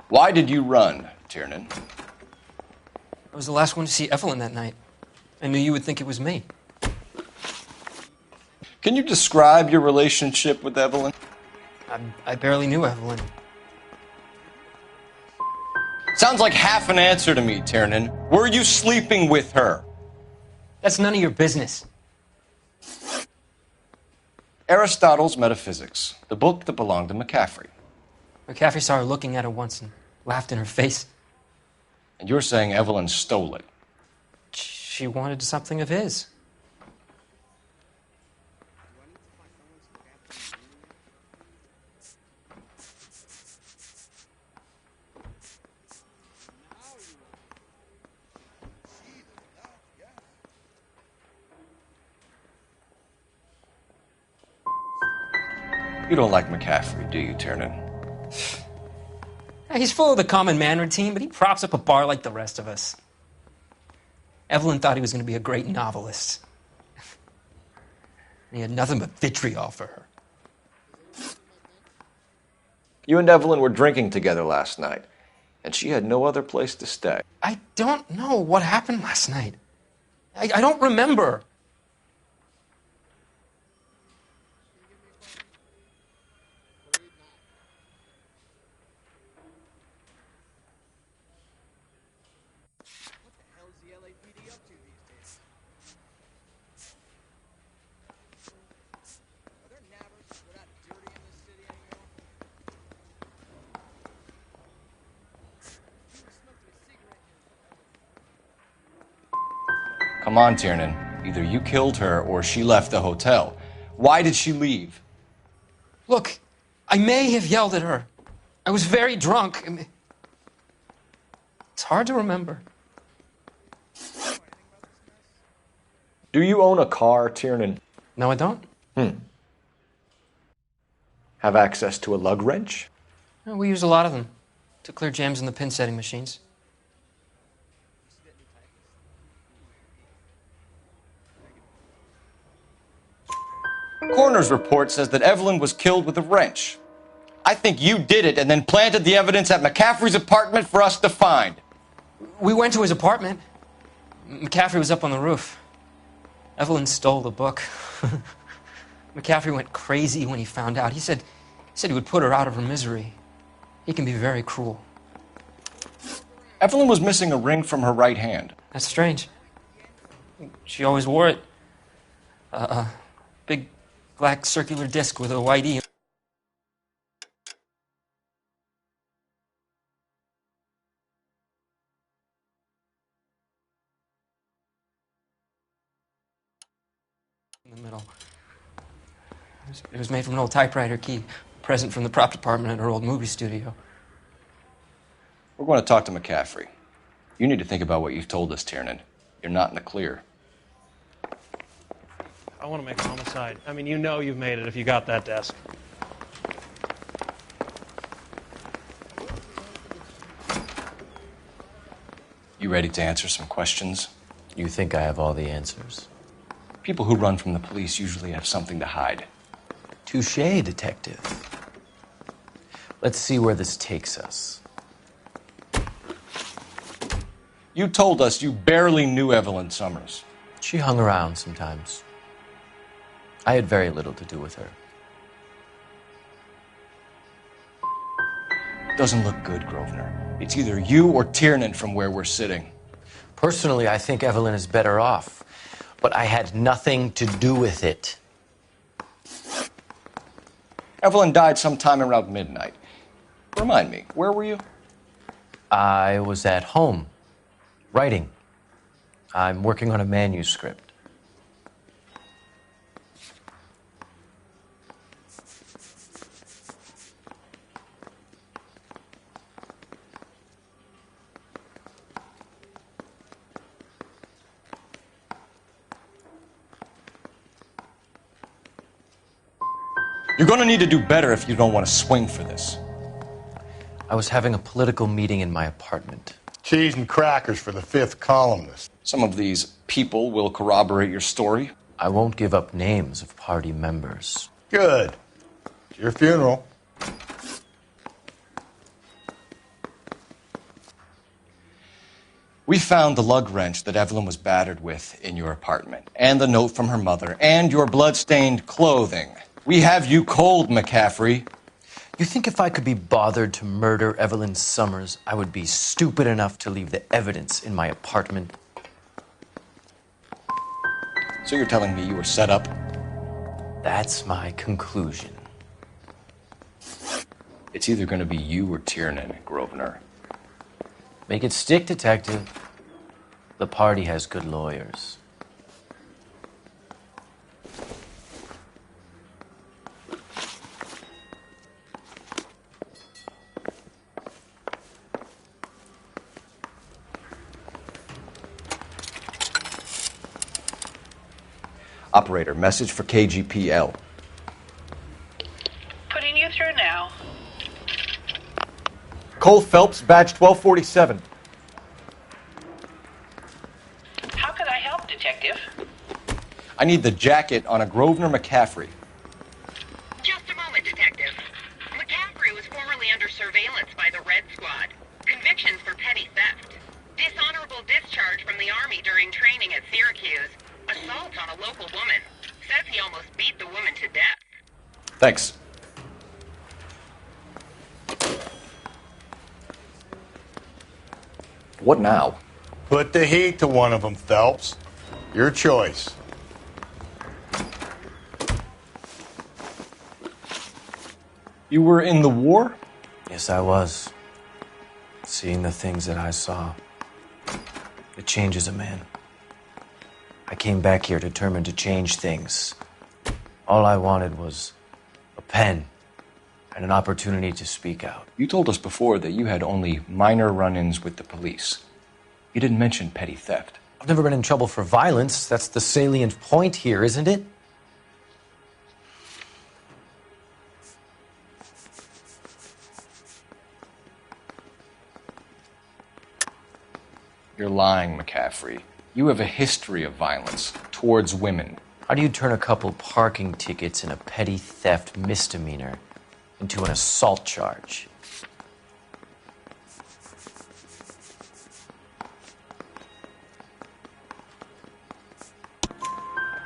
Why did you run, Tiernan? I was the last one to see Evelyn that night. I knew you would think it was me. Can you describe your relationship with Evelyn? I barely knew Evelyn. Sounds like half an answer to me, Tiernan. Were you sleeping with her? That's none of your business. Aristotle's Metaphysics, the book that belonged to McCaffrey. McCaffrey saw her looking at it once and laughed in her face. And you're saying Evelyn stole it? She wanted something of his. You don't like McCaffrey, do you, Tiernan? He's full of the common man routine, but he props up a bar like the rest of us. Evelyn thought he was going to be a great novelist. And he had nothing but vitriol for her. You and Evelyn were drinking together last night, and she had no other place to stay. I don't know what happened last night. I don't remember. Come on, Tiernan. Either you killed her or she left the hotel. Why did she leave? Look, I may have yelled at her. I was very drunk. It's hard to remember. Do you own a car, Tiernan? No, I don't. Have access to a lug wrench? We use a lot of them to clear jams in the pin setting machines. Coroner's report says that Evelyn was killed with a wrench. I think you did it and then planted the evidence at McCaffrey's apartment for us to find. We went to his apartment. McCaffrey was up on the roof. Evelyn stole the book. McCaffrey went crazy when he found out. He said he would put her out of her misery. He can be very cruel. Evelyn was missing a ring from her right hand. That's strange. She always wore it. A big black circular disc with a white E. In the middle. It was made from an old typewriter key, present from the prop department at her old movie studio. We're going to talk to McCaffrey. You need to think about what you've told us, Tiernan. You're not in the clear. I want to make homicide. I mean, you know you've made it if you got that desk. You ready to answer some questions? You think I have all the answers? People who run from the police usually have something to hide. Touché, detective. Let's see where this takes us. You told us you barely knew Evelyn Summers. She hung around sometimes. I had very little to do with her. Doesn't look good, Grosvenor. It's either you or Tiernan from where we're sitting. Personally, I think Evelyn is better off, but I had nothing to do with it. Evelyn died sometime around midnight. Remind me, where were you? I was at home, writing. I'm working on a manuscript. You're going to need to do better if you don't want to swing for this. I was having a political meeting in my apartment. Cheese and crackers for the 5th columnist. Some of these people will corroborate your story. I won't give up names of party members. Good. It's your funeral. We found the lug wrench that Evelyn was battered with in your apartment, and the note from her mother, and your blood-stained clothing. We have you cold, McCaffrey. You think if I could be bothered to murder Evelyn Summers, I would be stupid enough to leave the evidence in my apartment? So you're telling me you were set up? That's my conclusion. It's either going to be you or Tiernan, Grosvenor. Make it stick, detective. The party has good lawyers. Operator, message for KGPL. Putting you through now. Cole Phelps, badge 1247. How could I help, Detective? I need the jacket on a Grosvenor McCaffrey. Just a moment, Detective. McCaffrey was formerly under surveillance by the Red Squad. Convictions for petty theft. Dishonorable discharge from the Army during training at Syracuse. Assault on a local woman. Says he almost beat the woman to death. Thanks. What now? Put the heat to one of them, Phelps. Your choice. You were in the war? Yes, I was. Seeing the things that I saw, it changes a man. I came back here determined to change things. All I wanted was a pen and an opportunity to speak out. You told us before that you had only minor run-ins with the police. You didn't mention petty theft. I've never been in trouble for violence. That's the salient point here, isn't it? You're lying, McCaffrey. You have a history of violence towards women. How do you turn a couple parking tickets and a petty theft misdemeanor into an assault charge?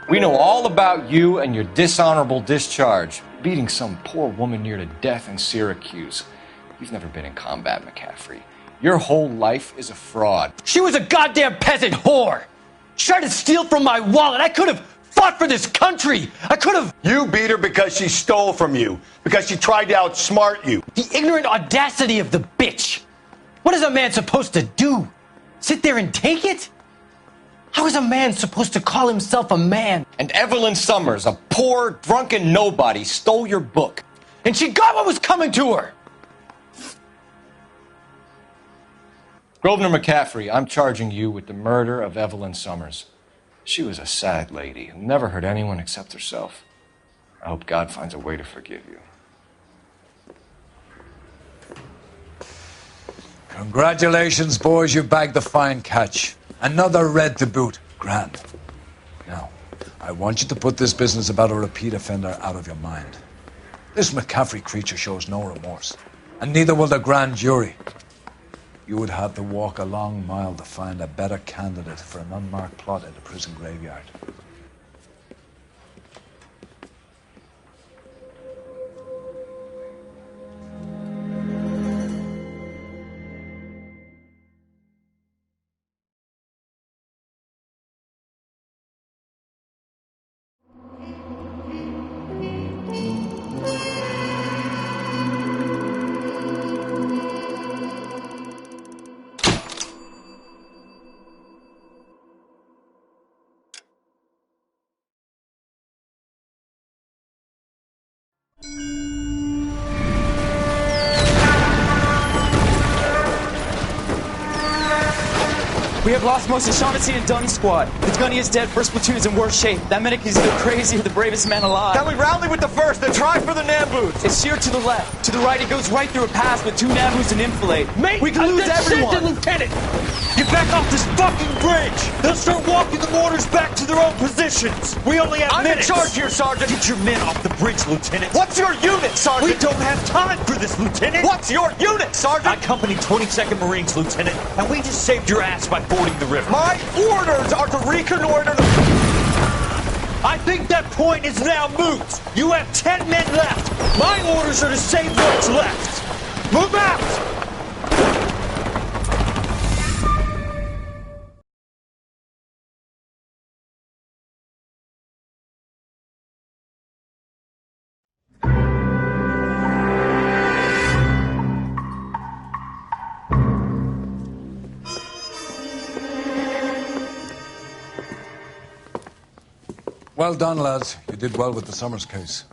We know all about you and your dishonorable discharge, beating some poor woman near to death in Syracuse. You've never been in combat, McCaffrey. Your whole life is a fraud. She was a goddamn peasant whore! She tried to steal from my wallet. I could have fought for this country. I could have... You beat her because she stole from you. Because she tried to outsmart you. The ignorant audacity of the bitch. What is a man supposed to do? Sit there and take it? How is a man supposed to call himself a man? And Evelyn Summers, a poor, drunken nobody, stole your book. And she got what was coming to her. Grosvenor McCaffrey, I'm charging you with the murder of Evelyn Summers. She was a sad lady who never hurt anyone except herself. I hope God finds a way to forgive you. Congratulations, boys. You bagged the fine catch. Another red to boot. Grand. Now, I want you to put this business about a repeat offender out of your mind. This McCaffrey creature shows no remorse, and neither will the grand jury. You would have to walk a long mile to find a better candidate for an unmarked plot in the prison graveyard. We have lost most of Shaughnessy and Dunn's squad. The gunny is dead, first platoon is in worse shape. That medic is either crazy or the bravest man alive. Then we rally with the first, then try for the Nambus. It's sheer to the left. To the right, it goes right through a pass with 2 Nambus and enfilade. Mate, we can lose everyone. Lieutenant! Get back off this fucking bridge! They'll start walking the mortars back to their own positions. We only have minutes. I'm in charge here, Sergeant. Get your men off the bridge, Lieutenant. What's your unit, Sergeant? We don't have time for this, Lieutenant. What's your unit, Sergeant? I company 22nd Marines, Lieutenant, and we just saved your ass by fording the river. My orders are to reconnoiter the... I think that point is now moot. You have 10 men left. My orders are to save what's left. Move out! Well done, lads. You did well with the Summers case.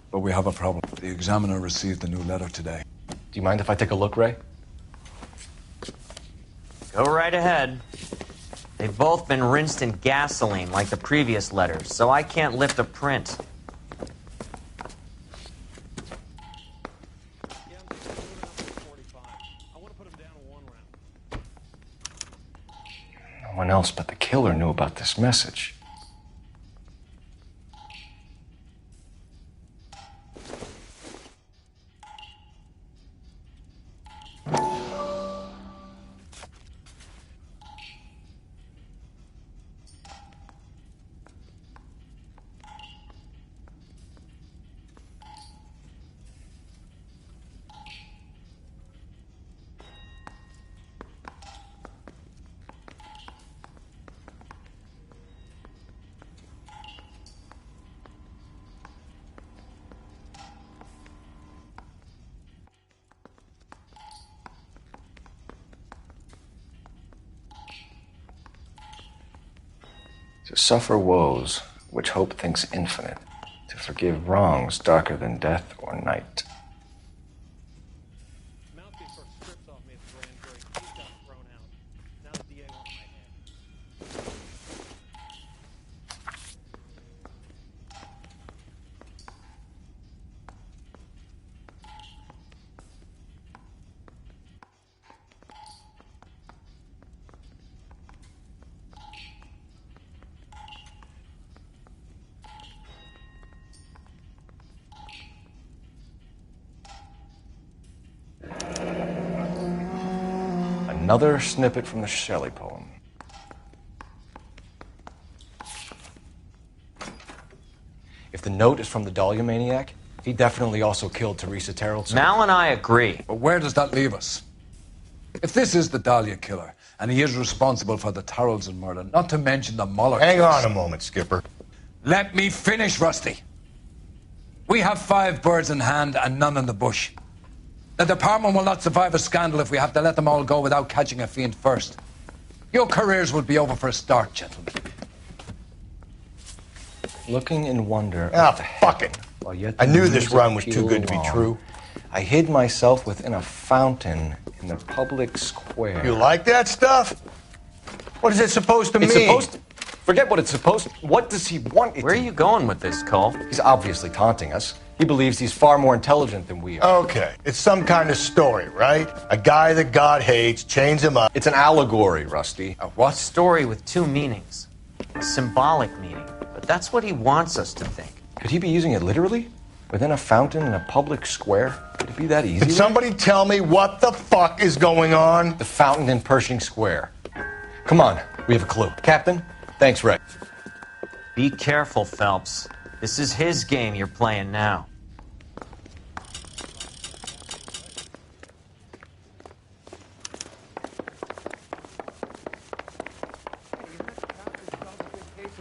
But we have a problem. The examiner received a new letter today. Do you mind if I take a look, Ray? Go right ahead. They've both been rinsed in gasoline like the previous letters, so I can't lift a print. No one else but the killer knew about this message. To suffer woes which hope thinks infinite, to forgive wrongs darker than death or night. Another snippet from the Shelley poem. If the note is from the Dahlia maniac, He definitely also killed Teresa Terrellson. Mal and I agree. But where does that leave us? If this is the Dahlia killer, and he is responsible for the Tarrelson murder, not to mention the Muller Hang case. on a moment, Skipper. Let me finish, Rusty. We have 5 birds in hand and none in the bush. The department will not survive a scandal if we have to let them all go without catching a fiend first. Your careers will be over for a start, gentlemen. Looking in wonder. Fuck it. I knew this run was too good to be true. I hid myself within a fountain in the public square. You like that stuff? What is it supposed to mean? It's supposed to... Forget what it's supposed to... What does he want it Where are you going with this, Cole? He's obviously taunting us. He believes he's far more intelligent than we are. Okay, it's some kind of story, right? A guy that God hates, chains him up. It's an allegory, Rusty. A what? Story with 2 meanings. A symbolic meaning. But that's what he wants us to think. Could he be using it literally? Within a fountain in a public square? Could it be that easy? Can somebody tell me what the fuck is going on? The fountain in Pershing Square. Come on, we have a clue. Captain, thanks, Ray. Be careful, Phelps. This is his game you're playing now.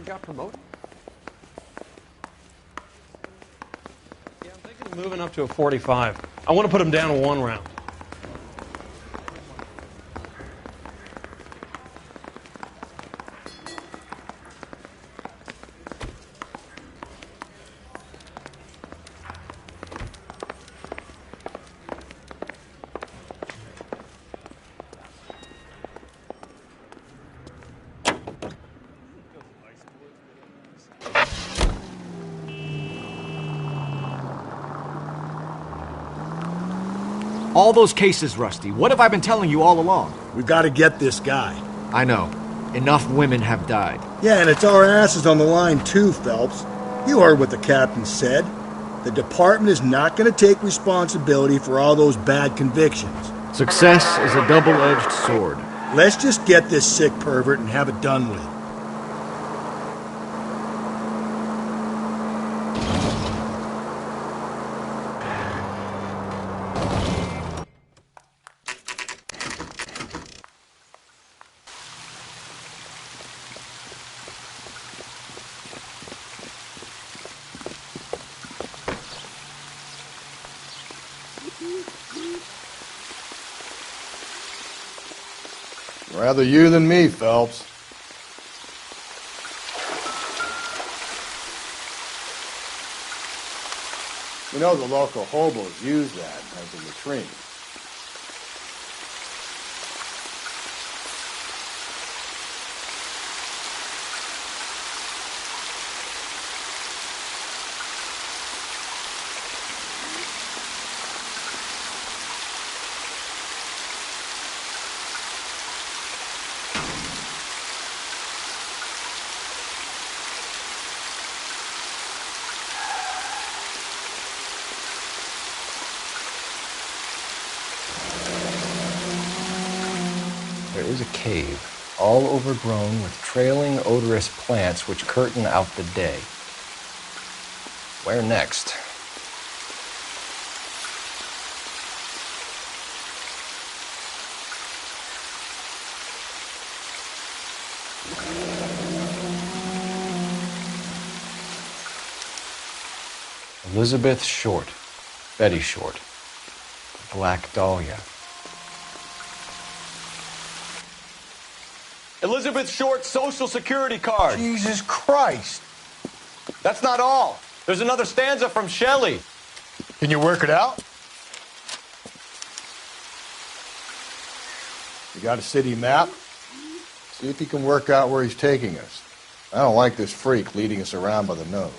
Got promoted? Yeah, I'm thinking of moving up to a 45. I want to put him down to 1 round. All those cases, Rusty. What have I been telling you all along? We've got to get this guy. I know. Enough women have died. Yeah, and it's our asses on the line too, Phelps. You heard what the captain said. The department is not going to take responsibility for all those bad convictions. Success is a double-edged sword. Let's just get this sick pervert and have it done with. Rather you than me, Phelps. You know the local hobos use that as a latrine. There is a cave, all overgrown with trailing, odorous plants which curtain out the day. Where next? Elizabeth Short, Betty Short, Black Dahlia. Elizabeth Short's Social Security card. Jesus Christ. That's not all. There's another stanza from Shelley. Can you work it out? You got a city map? See if you can work out where he's taking us. I don't like this freak leading us around by the nose.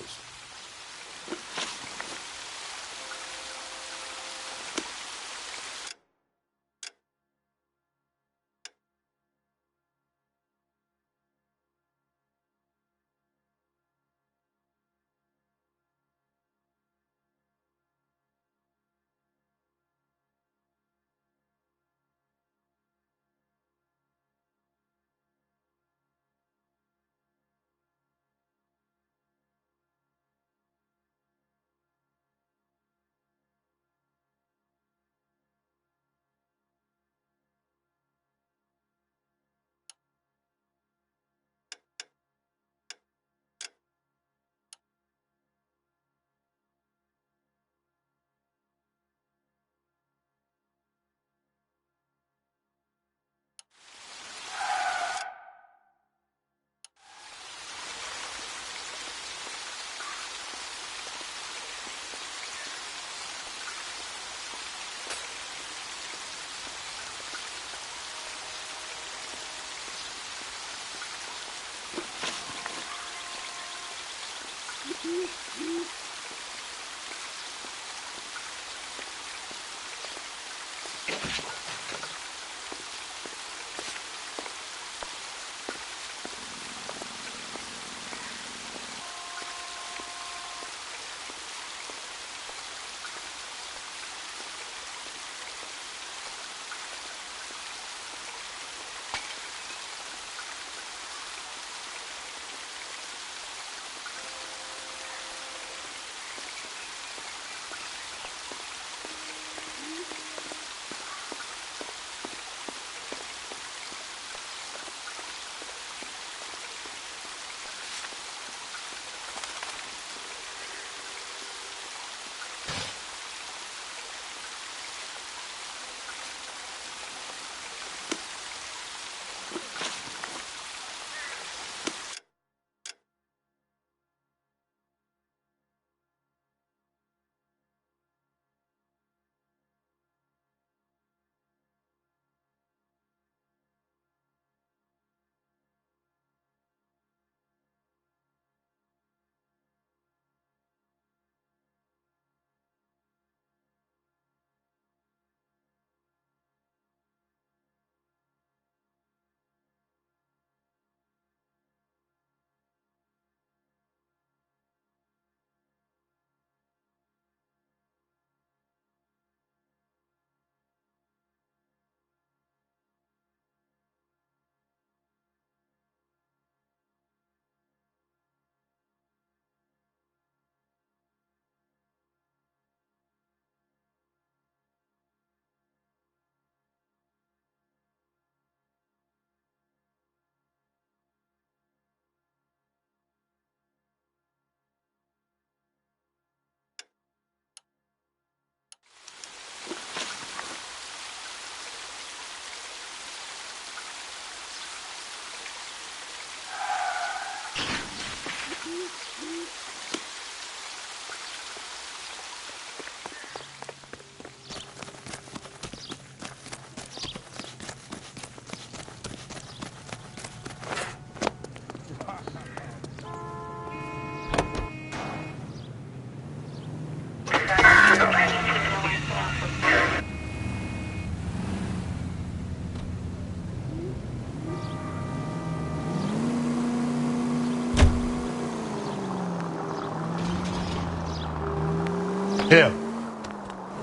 Him.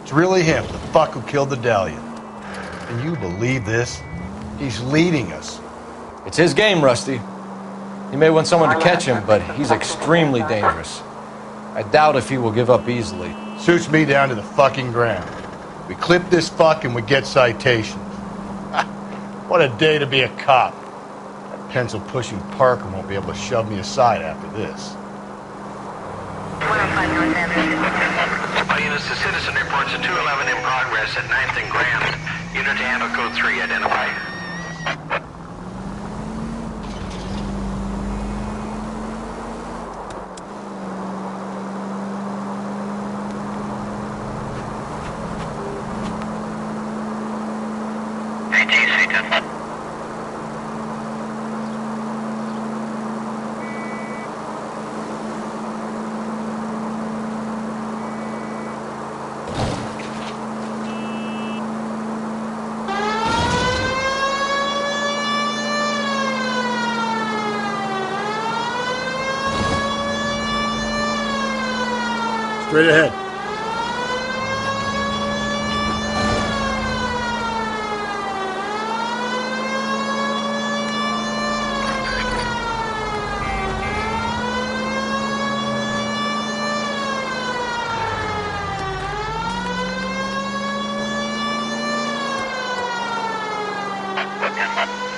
It's really him, the fuck who killed the Dahlia. Can you believe this? He's leading us. It's his game, Rusty. He may want someone to catch him, but he's extremely dangerous. I doubt if he will give up easily. Suits me down to the fucking ground. We clip this fuck and we get citations. What a day to be a cop. That pencil-pushing Parker won't be able to shove me aside after this. All units, the citizen reports a 211 in progress at 9th and Grand. Unit to handle code 3 identified. Straight ahead.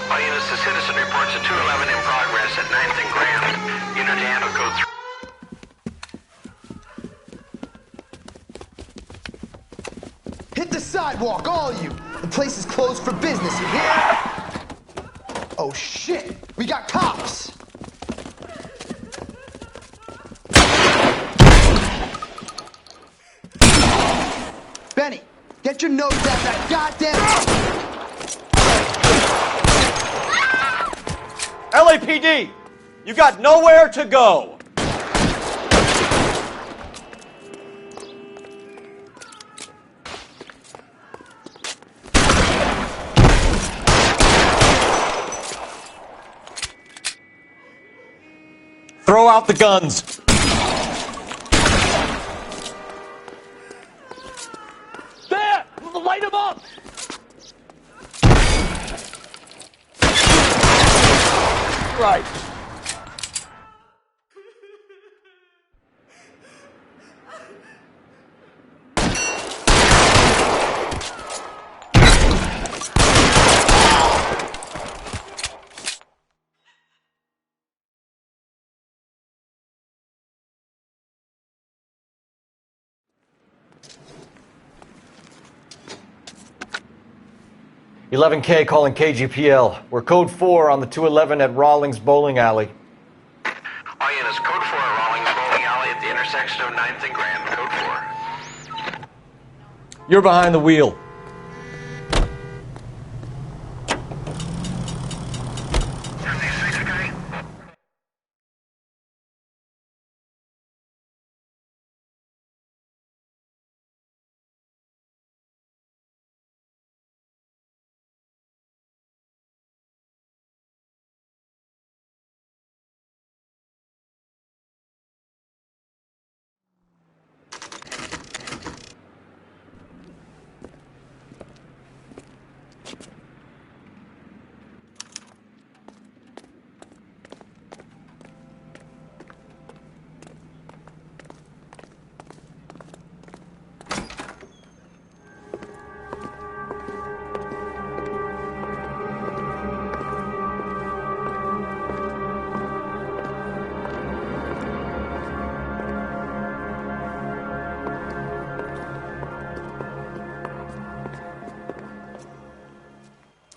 All units, the citizen reports a 211 in progress at 9th and Grand. Unit to handle code 3. Hit the sidewalk, all of you! The place is closed for business, you hear? Oh shit! We got cops! Benny, get your nose out that goddamn... LAPD, you got nowhere to go. Throw out the guns. There! Light him up! Right. "11K calling KGPL. We're code 4 on the 211 at Rawlings Bowling Alley." All units, code 4 at Rawlings Bowling Alley at the intersection of 9th and Grand. Code 4. You're behind the wheel.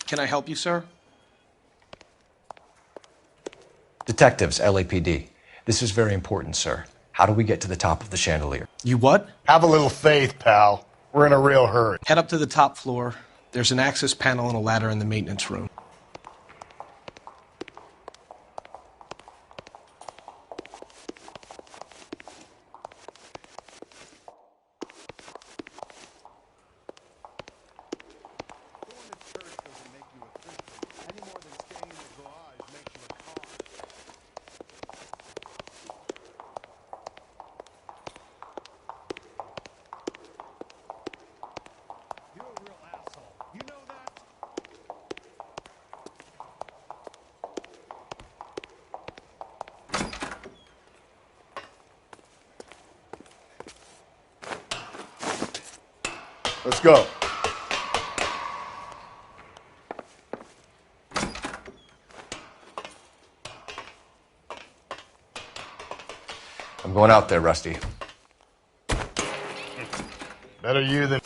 Can I help you, sir? Detectives, LAPD. This is very important, sir. How do we get to the top of the chandelier? You what? Have a little faith, pal. We're in a real hurry. Head up to the top floor. There's an access panel and a ladder in the maintenance room. Let's go. I'm going out there, Rusty. Better you than...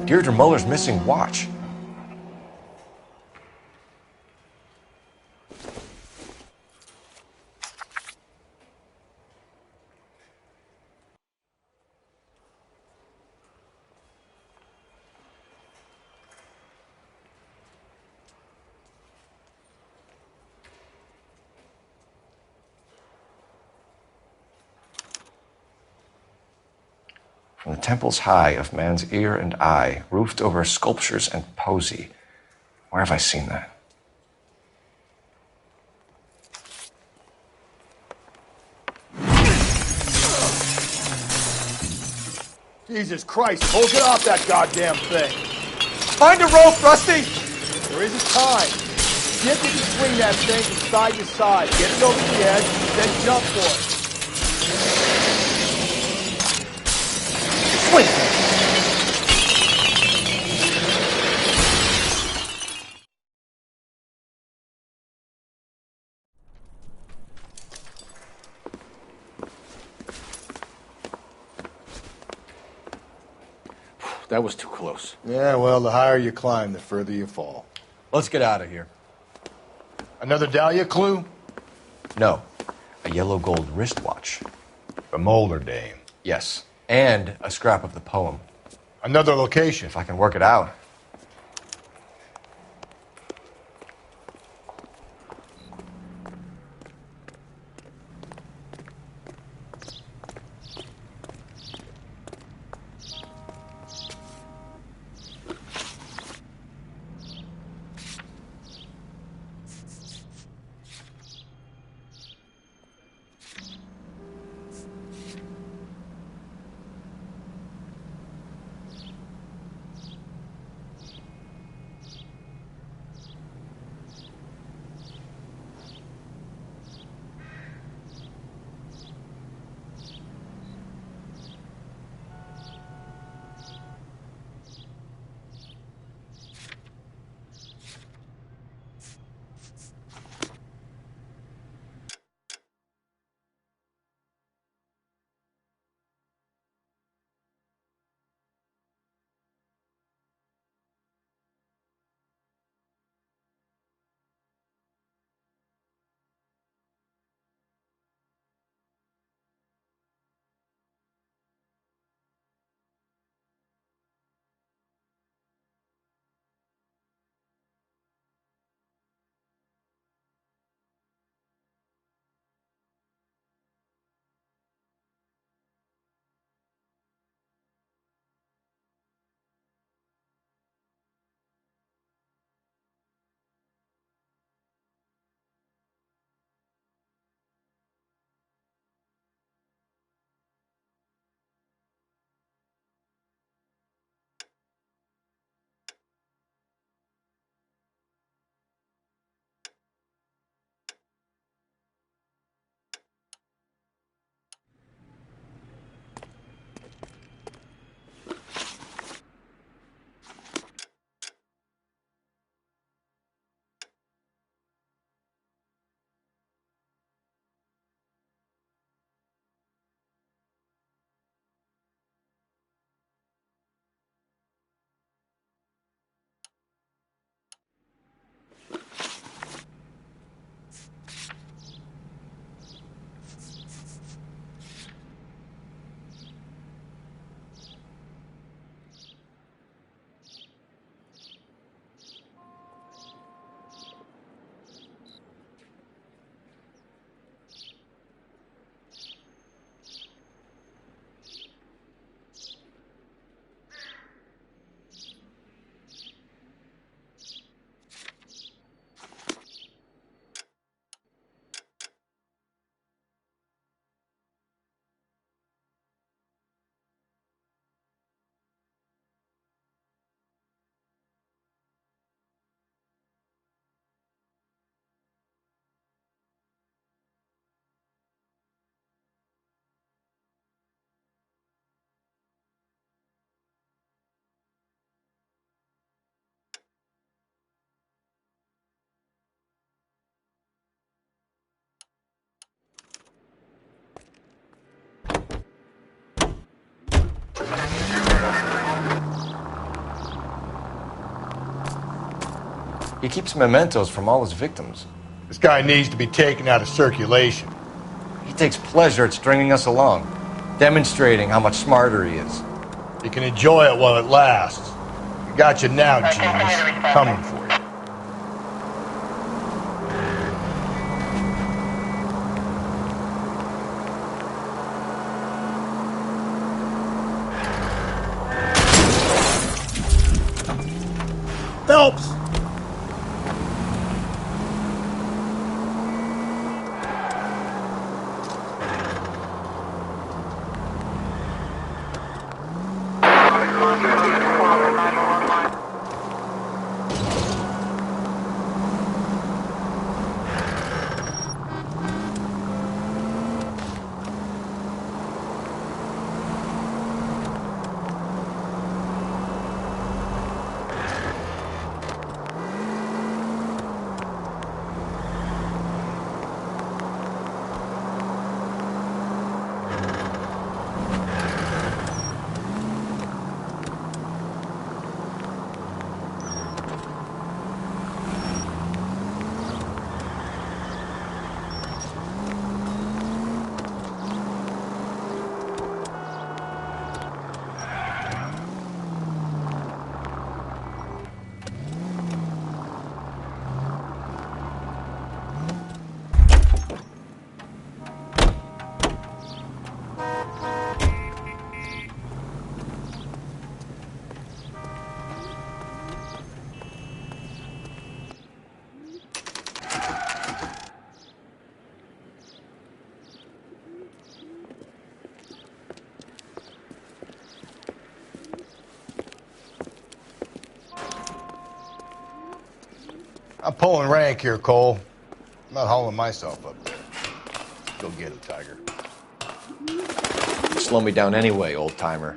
Deirdre Muller's missing watch. From the temples high of man's ear and eye, roofed over sculptures and poesy. Where have I seen that? Jesus Christ, hold it off that goddamn thing. Find a rope, Rusty! There isn't time. See if you can swing that thing from side to side. Get it over the edge, then jump for it. Swing! That was too close. Yeah, well, the higher you climb, the further you fall. Let's get out of here. Another Dahlia clue? No. A yellow gold wristwatch. The Molar Dame. Yes. And a scrap of the poem. Another location. If I can work it out. He keeps mementos from all his victims. This guy needs to be taken out of circulation. He takes pleasure at stringing us along, demonstrating how much smarter he is. You can enjoy it while it lasts. We got you now, genius. Coming for you. Phelps! I'm pulling rank here, Cole. I'm not hauling myself up there. Go get him, Tiger. Slow me down anyway, old-timer.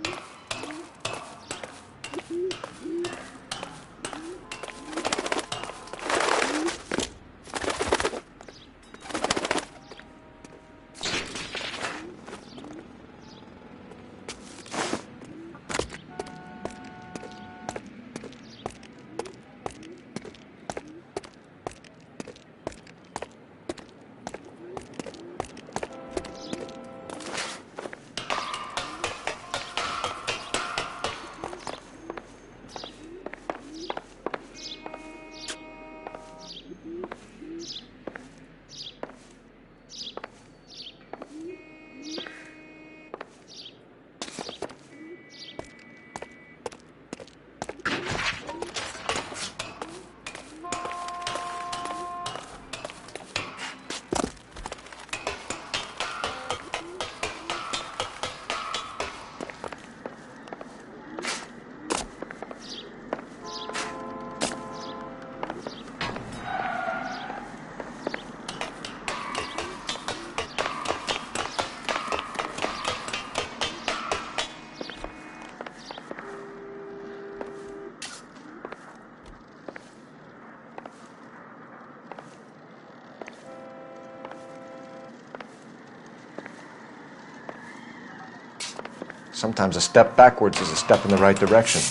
Sometimes a step backwards is a step in the right direction.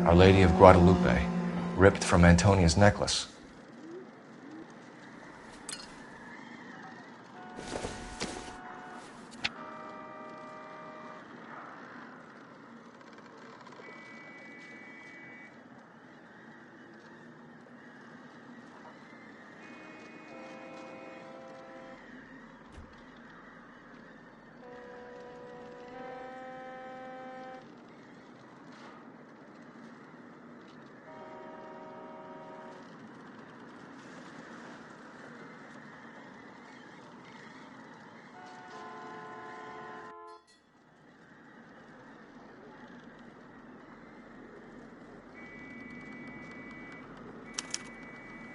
Our Lady of Guadalupe, ripped from Antonia's necklace.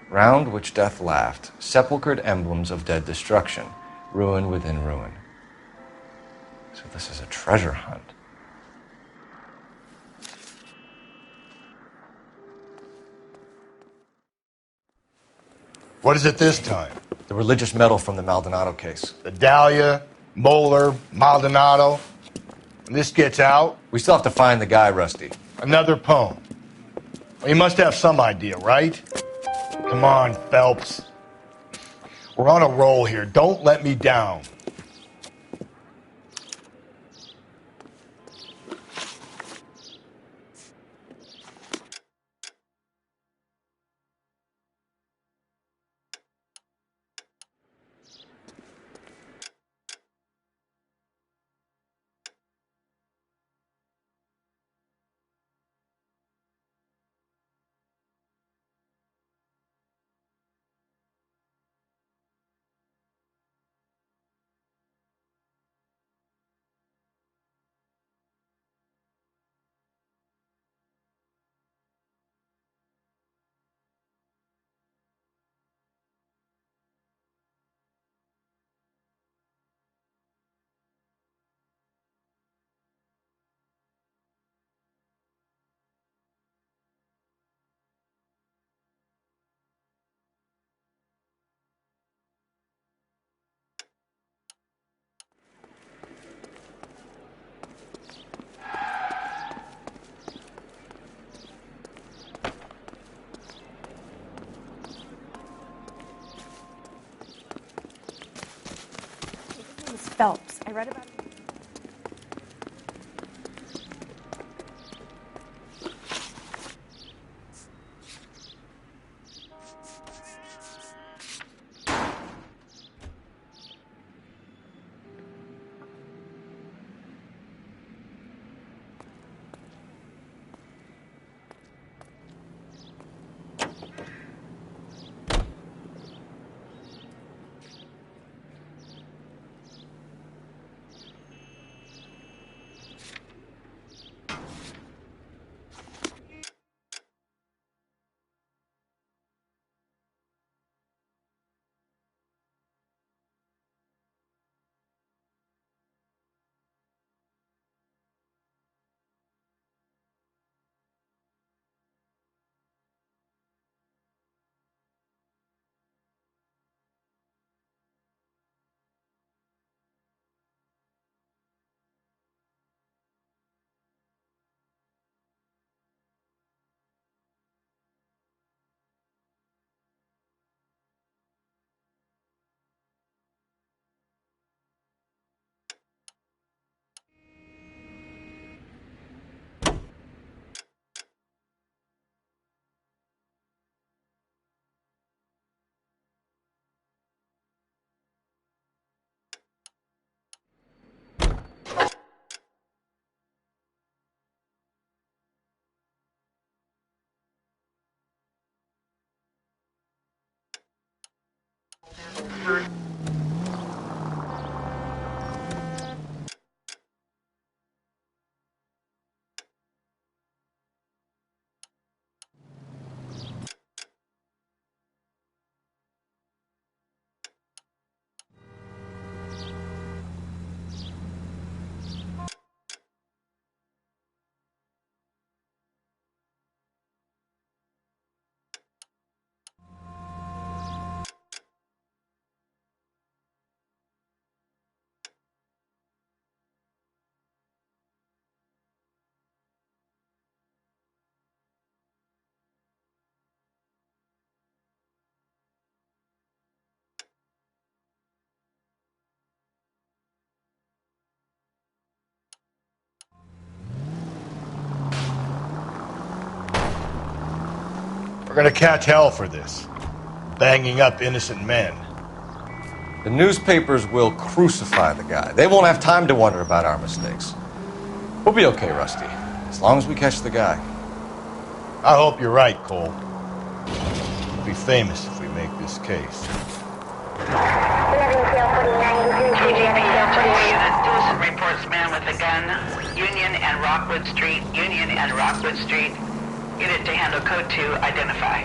Round which death laughed, sepulchred emblems of dead destruction, Ruin within ruin. So this is a treasure hunt. What is it this time? The religious medal from the Maldonado case. The Dahlia, Moeller, Maldonado. When this gets out... We still have to find the guy, Rusty. Another poem. Well, you must have some idea, right? Come on, Phelps. We're on a roll here. Don't let me down. Phelps. I read about it. We're gonna catch hell for this. Banging up innocent men. The newspapers will crucify the guy. They won't have time to wonder about our mistakes. We'll be okay, Rusty, as long as we catch the guy. I hope you're right, Cole. We'll be famous if we make this case. Citizen reports man with a gun. Union and Rockwood Street. Union and Rockwood Street. Unit to handle code 2. Identify.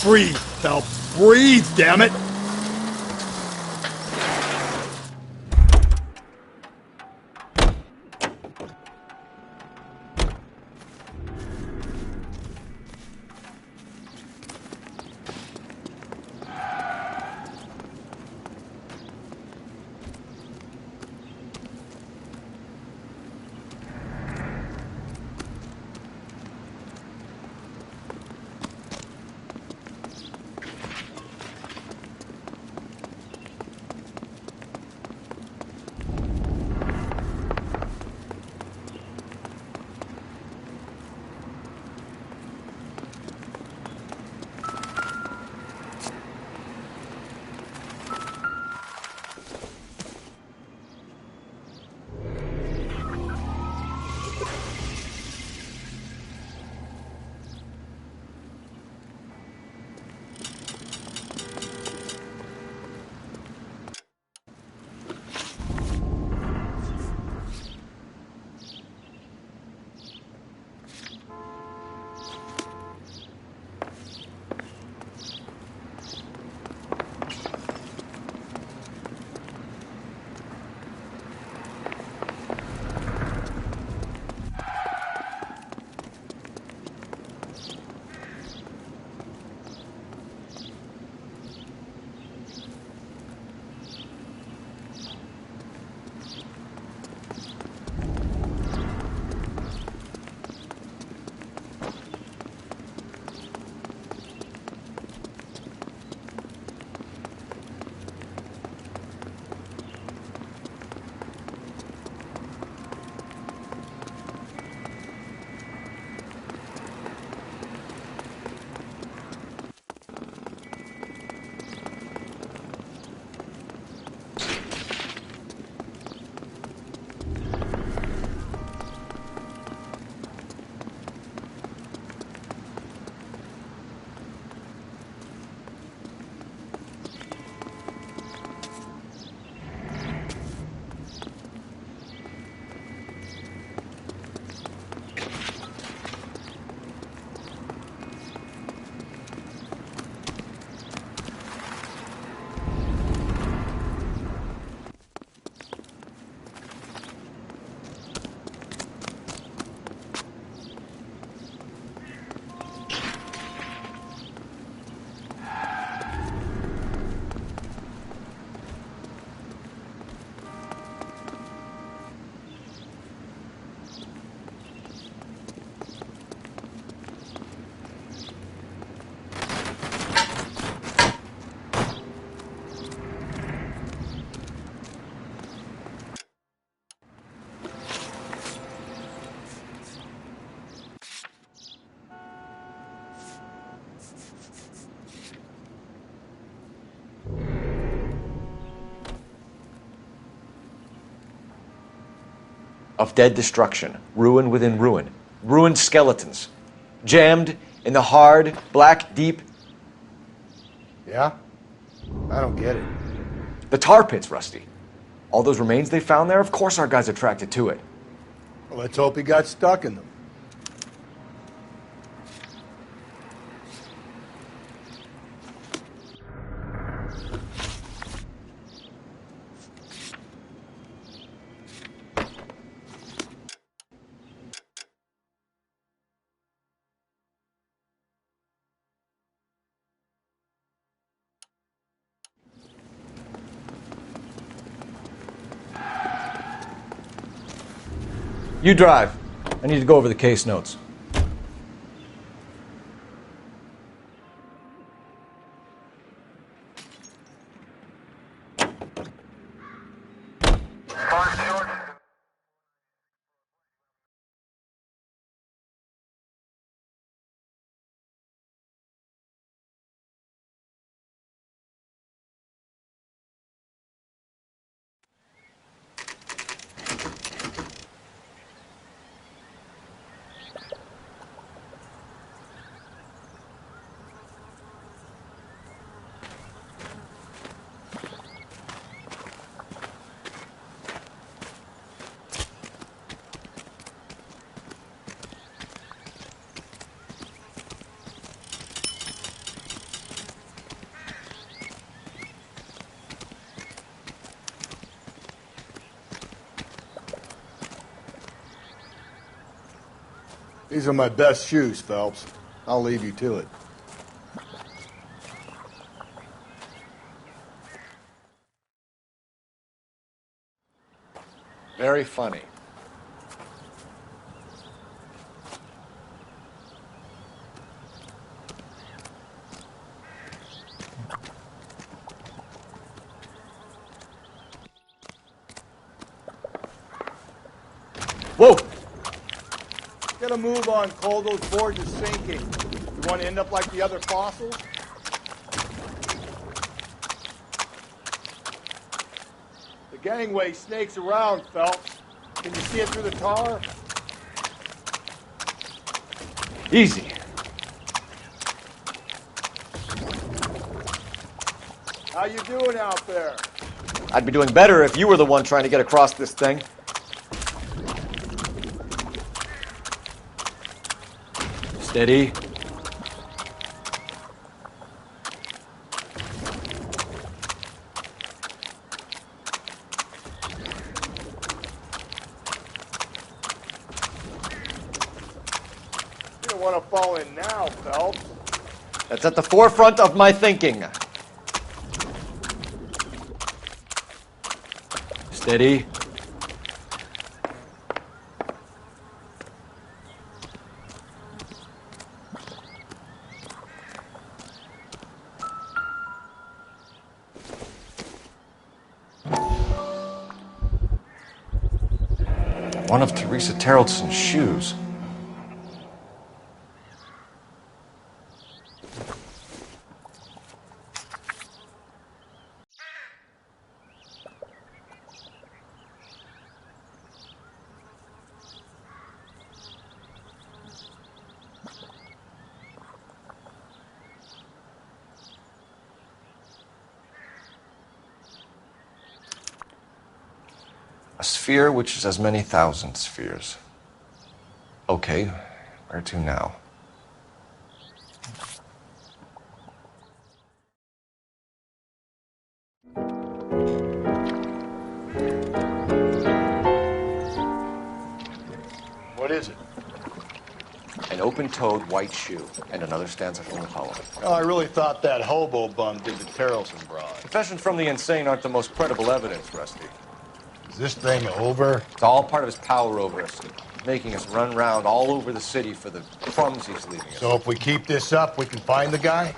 Breathe, Phelps. Breathe, damn it! Of dead destruction, ruin within ruin, ruined skeletons, jammed in the hard, black, deep... Yeah? I don't get it. The tar pits, Rusty. All those remains they found there, of course our guy's attracted to it. Well, let's hope he got stuck in them. You drive. I need to go over the case notes. These are my best shoes, Phelps. I'll leave you to it. Very funny. Whoa! Get a move on, Cole. Those boards are sinking. You want to end up like the other fossils? The gangway snakes around, Phelps. Can you see it through the tar? Easy. How you doing out there? I'd be doing better if you were the one trying to get across this thing. Steady. You don't want to fall in now, Phelps. That's at the forefront of my thinking. Steady. One of Teresa Terrelson's shoes. A sphere which is as many thousand spheres. Okay, where to now? What is it? An open-toed white shoe, and another stanza from the poem. Oh, I really thought that hobo bum did the Terrelson broad. Confessions from the insane aren't the most credible evidence, Rusty. Is this thing over? It's all part of his power over us, making us run around all over the city for the crumbs he's leaving us. So if we keep this up, we can find the guy?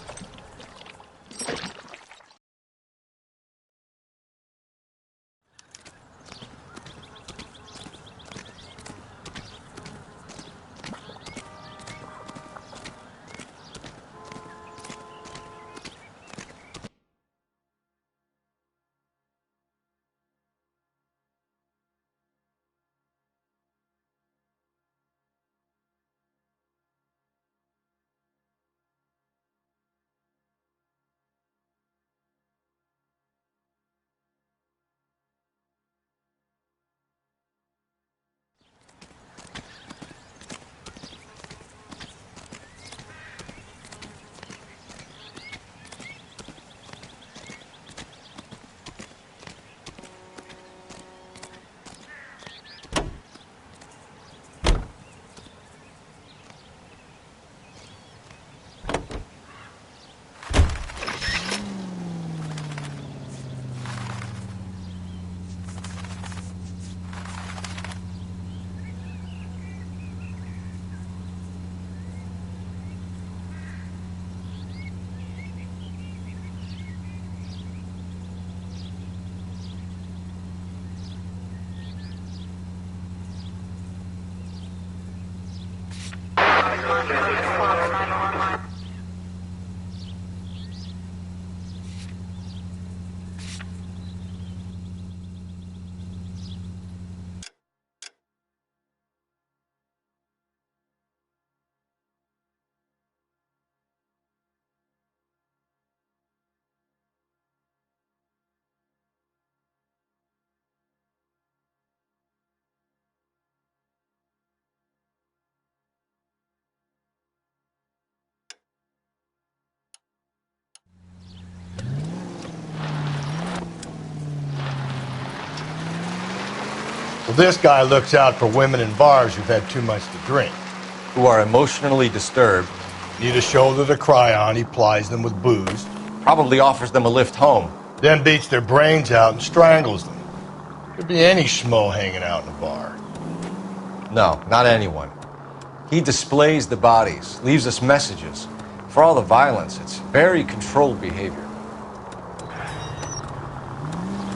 Well, this guy looks out for women in bars who've had too much to drink. who are emotionally disturbed. Need a shoulder to cry on, he plies them with booze. Probably offers them a lift home. Then beats their brains out and strangles them. Could be any schmo hanging out in a bar. No, not anyone. He displays the bodies, leaves us messages. For all the violence, it's very controlled behavior.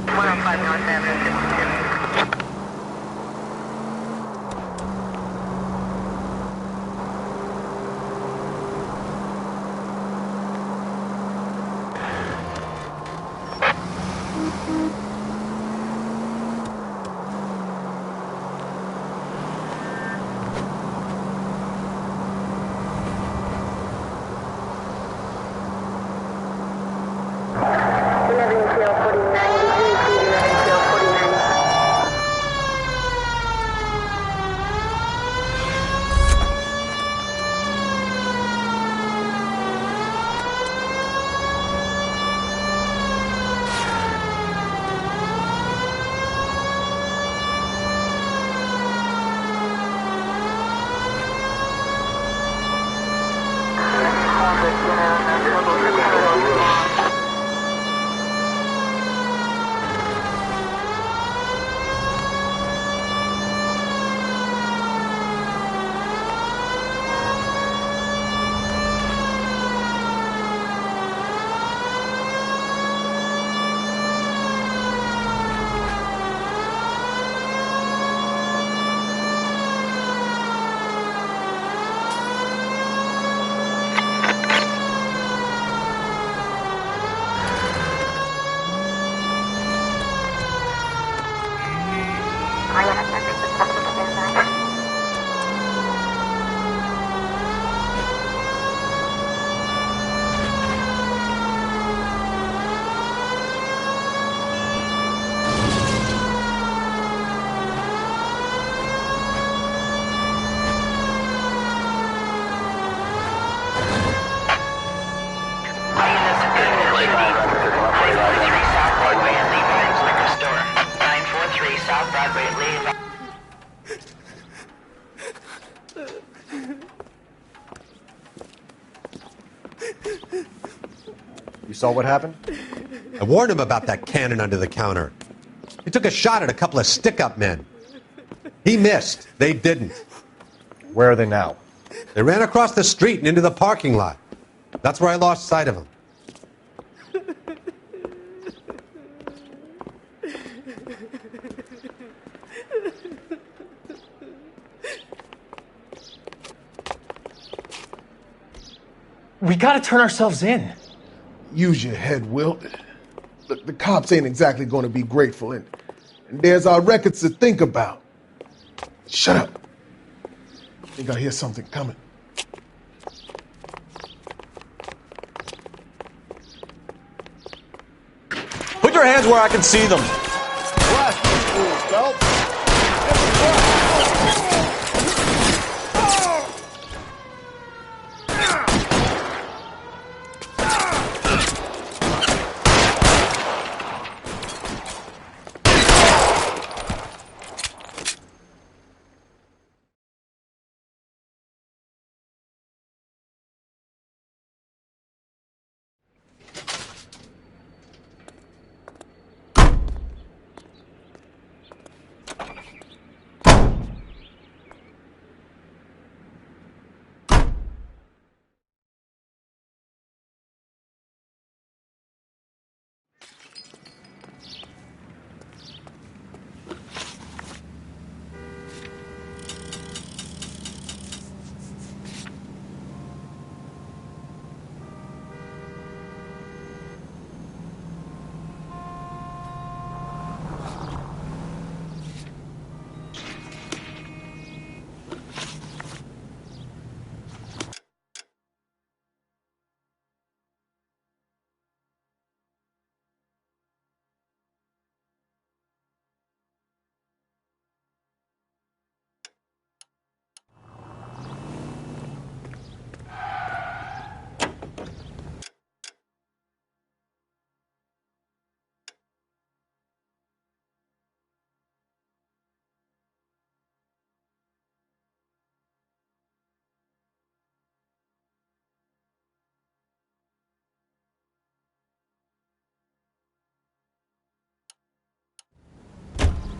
105 North Avenue, 52. You saw what happened? I warned him about that cannon under the counter. He took a shot at a couple of stick-up men. He missed. They didn't. Where are they now? They ran across the street and into the parking lot. That's where I lost sight of them. We gotta turn ourselves in. Use your head, Wilt. Look, the cops ain't exactly going to be grateful, and there's our records to think about. Shut up. I think I hear something coming. Put your hands where I can see them. Blast these fools, Phelps.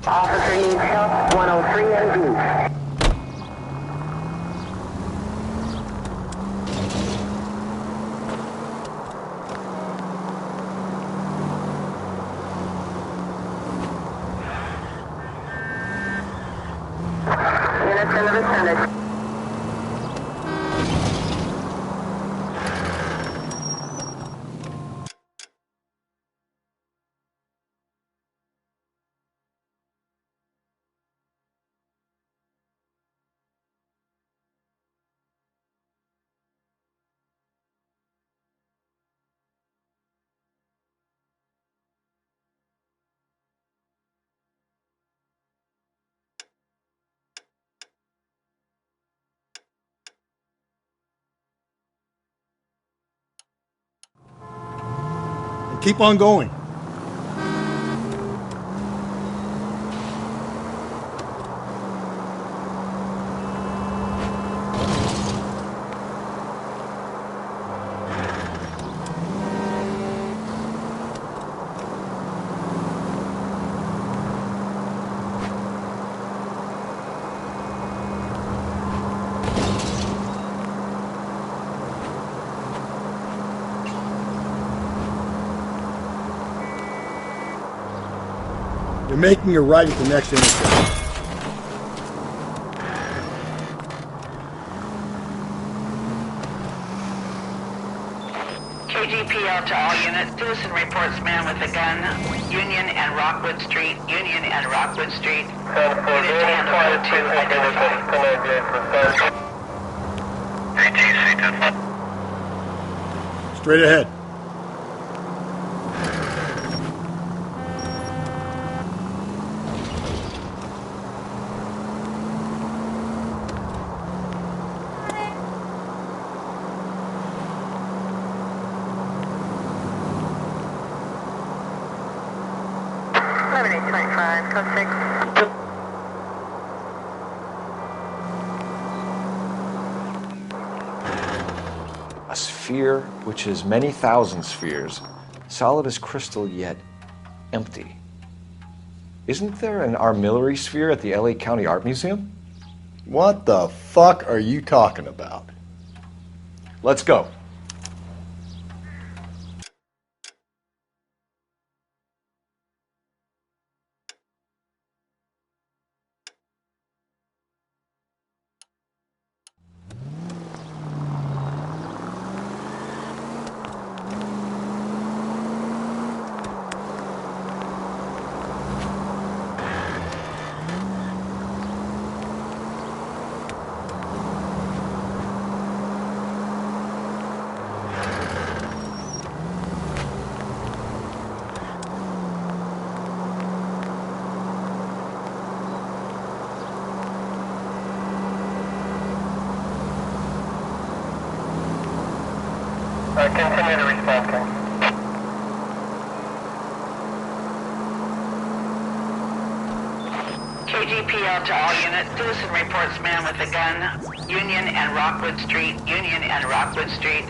Officer needs help, 103 and B. Units in the vicinity. Keep on going. You're making a right at the next intersection. KGPL to all units. Citizen reports man with a gun. Union and Rockwood Street. Union and Rockwood Street. Unit to handle code 2 identified. Straight ahead. A sphere which is many thousand spheres, solid as crystal yet empty. Isn't there an armillary sphere at the LA County Art Museum? What the fuck are you talking about? Let's go. Continue to respond, King. KGPL to all units. Citizen reports man with a gun. Union and Rockwood Street. Union and Rockwood Street.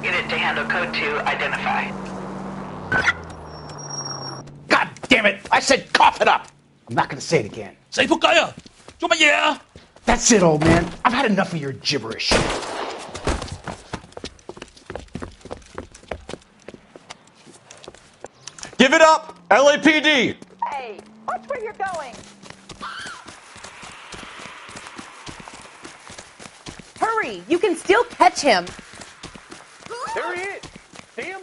Unit to handle code 2 identified. God damn it! I said cough it up! I'm not gonna say it again. Say Fukaya! That's it, old man. I've had enough of your gibberish. Give it up, LAPD! Hey, watch where you're going. Hurry! You can still catch him. There he is. See him?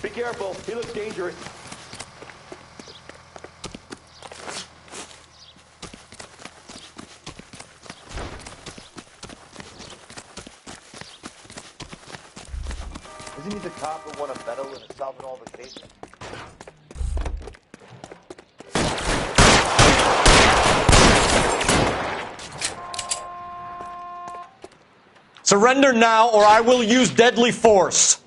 Be careful. He looks dangerous. Isn't he the cop who won a medal in a Salvador vacation? Surrender now, or I will use deadly force.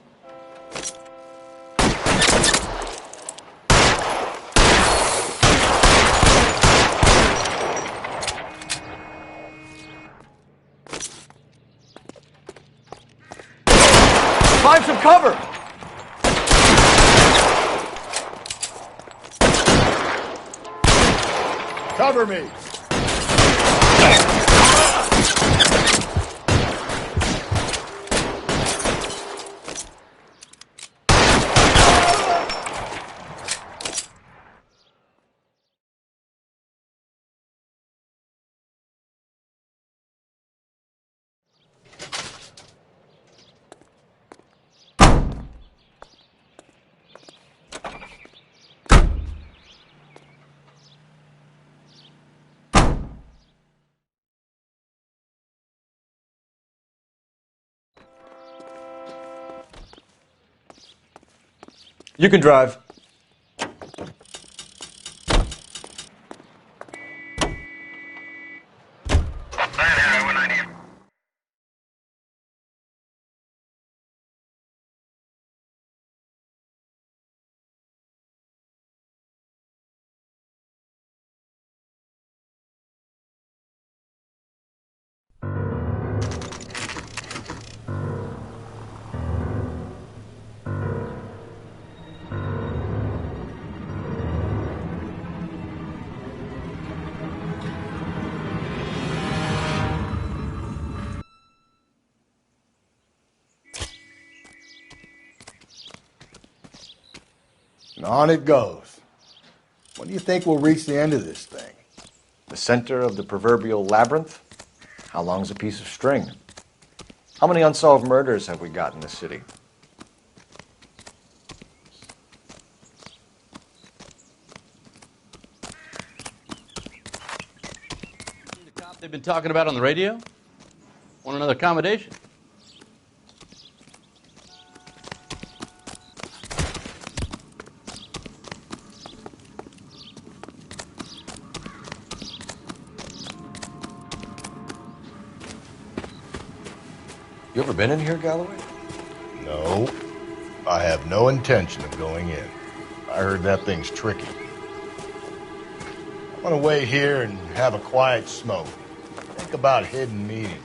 cover! Cover me! You can drive. And on it goes. When do you think we'll reach the end of this thing? The center of the proverbial labyrinth? How long's a piece of string? How many unsolved murders have we got in this city? The cop they've been talking about on the radio? Want another accommodation? You ever been in here, Galloway? No. I have no intention of going in. I heard that thing's tricky. I want to wait here and have a quiet smoke. Think about hidden meetings.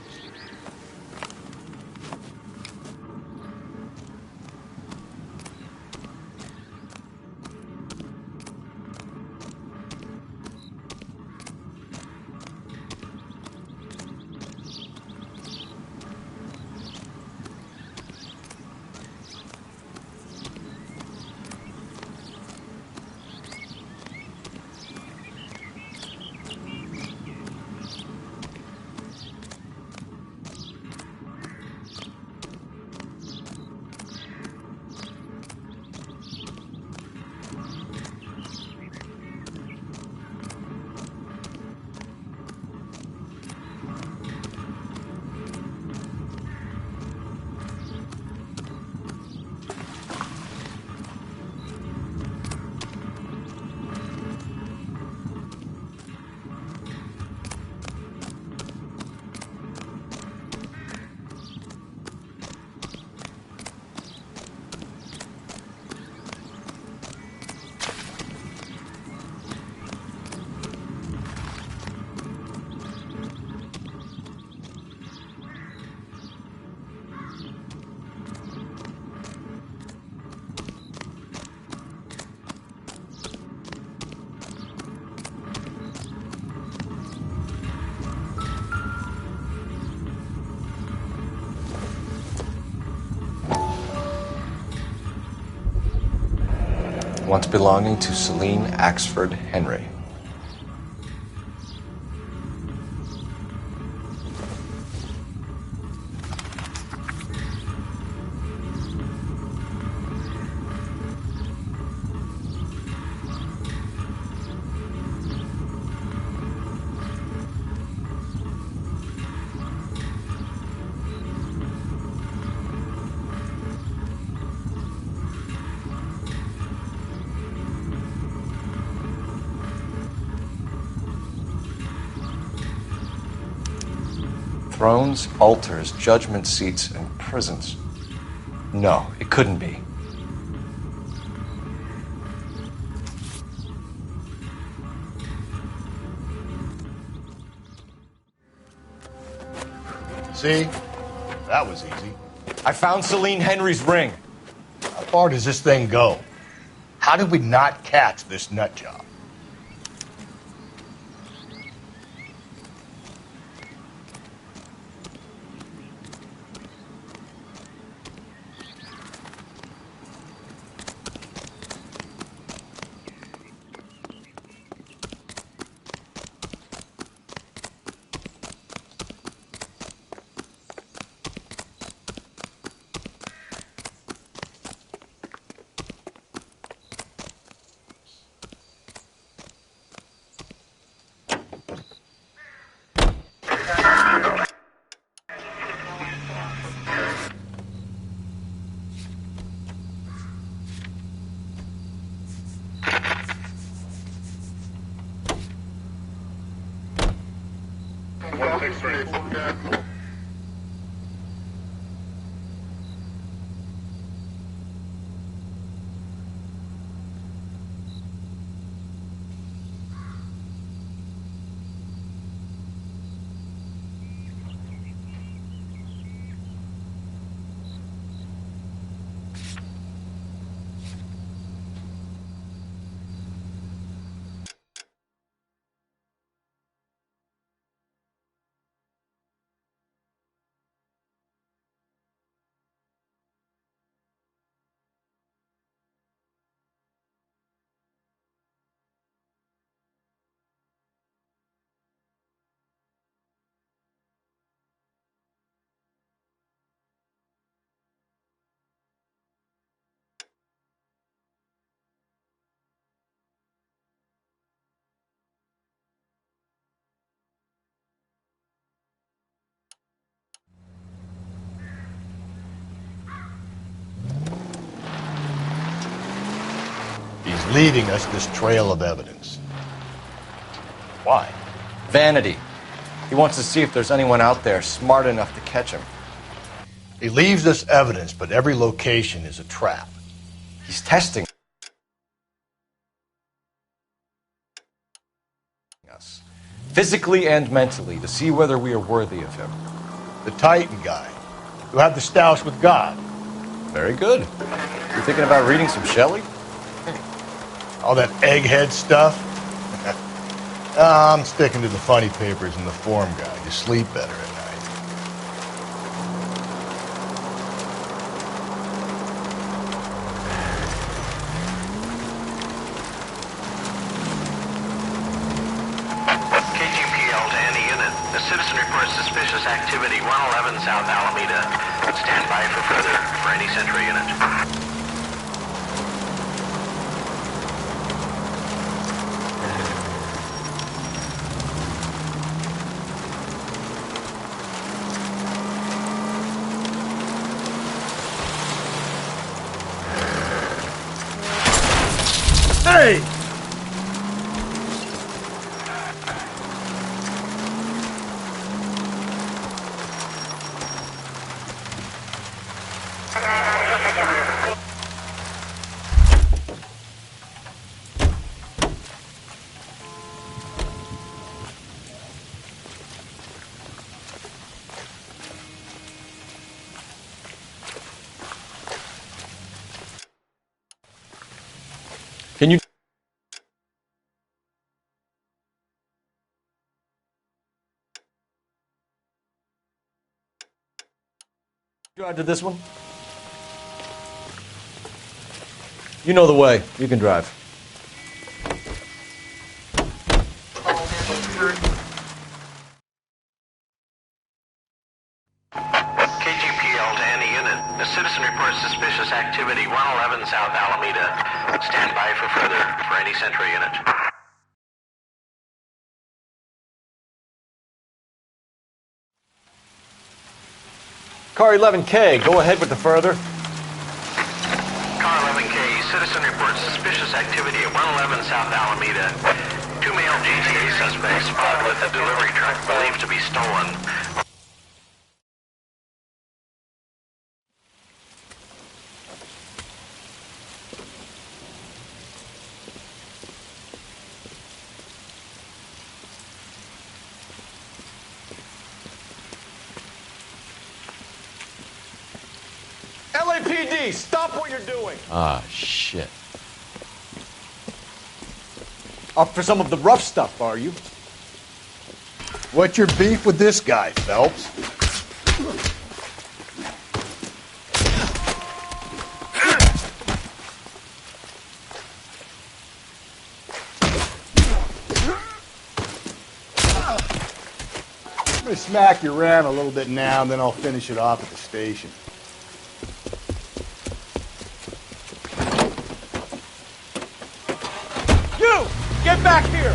Once belonging to Celine Axford Henry. Thrones, altars, judgment seats, and prisons. No, it couldn't be. See? That was easy. I found Celine Henry's ring. far does this thing go? How did we not catch this nut job? He's leaving us this trail of evidence. Why? Vanity. He wants to see if there's anyone out there smart enough to catch him. He leaves us evidence, but every location is a trap. He's testing us, physically and mentally, to see whether we are worthy of him. The Titan guy, who had the stoush with God. Very good. You thinking about reading some Shelley? All that egghead stuff? I'm sticking to the funny papers and the form guide. You sleep better at night. KGPL to any unit. The citizen reports suspicious activity 111 South Alameda. Stand by for further for any Central unit. Hey! Can you drive to this one? You know the way. You can drive. KGPL to any unit. The citizen reports suspicious activity 111 South Alameda. Stand by for further for any Central unit. Car 11K, go ahead with the further. Car 11K, citizen reports suspicious activity at 111 South Alameda. 2 male GTA suspects spotted with a delivery truck believed to be stolen. LAPD, stop Stop what you're doing! Ah, shit. Up for some of the rough stuff, are you? What's your beef with this guy, Phelps? I'm gonna smack you around a little bit now, and then I'll finish it off at the station. You! Get back here!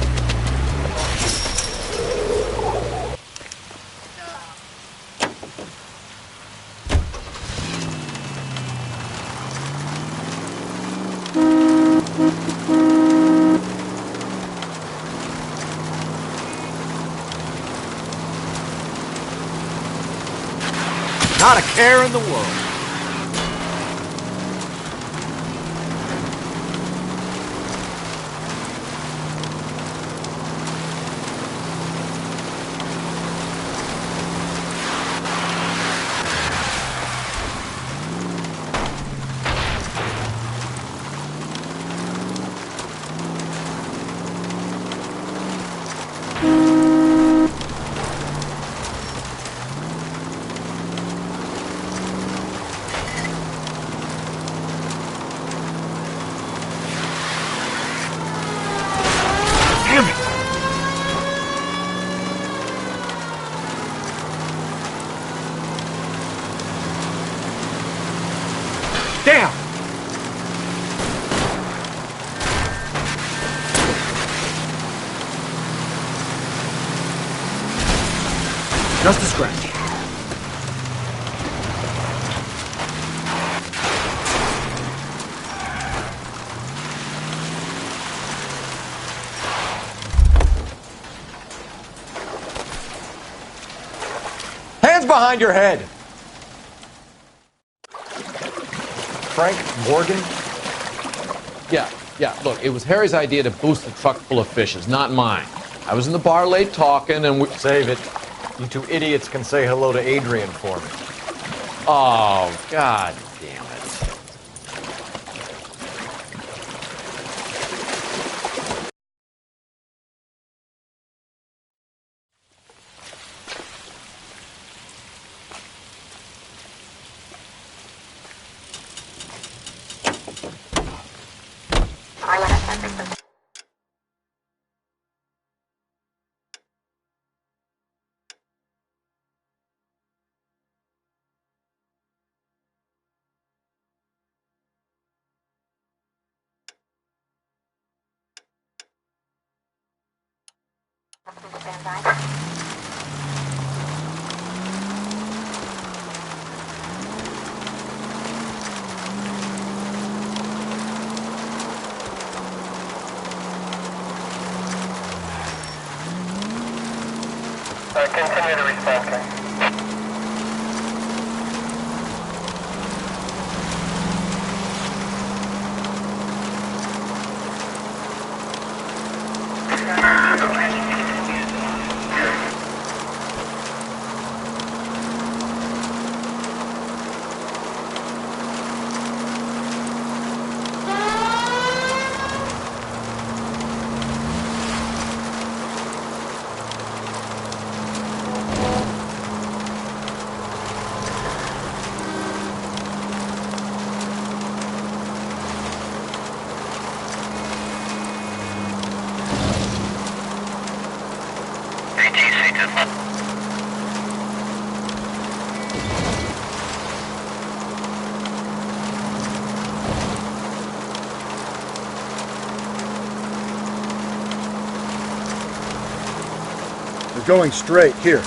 Not a care in the world. Damn! Just a scratch. Hands behind your head! Frank Morgan? Yeah, look, it was Harry's idea to boost the truck full of fishes, not mine. I was in the bar late talking and we... Save it. You two idiots can say hello to Adrian for me. Oh, God damn it. Continue to respond, sir. We're going straight here.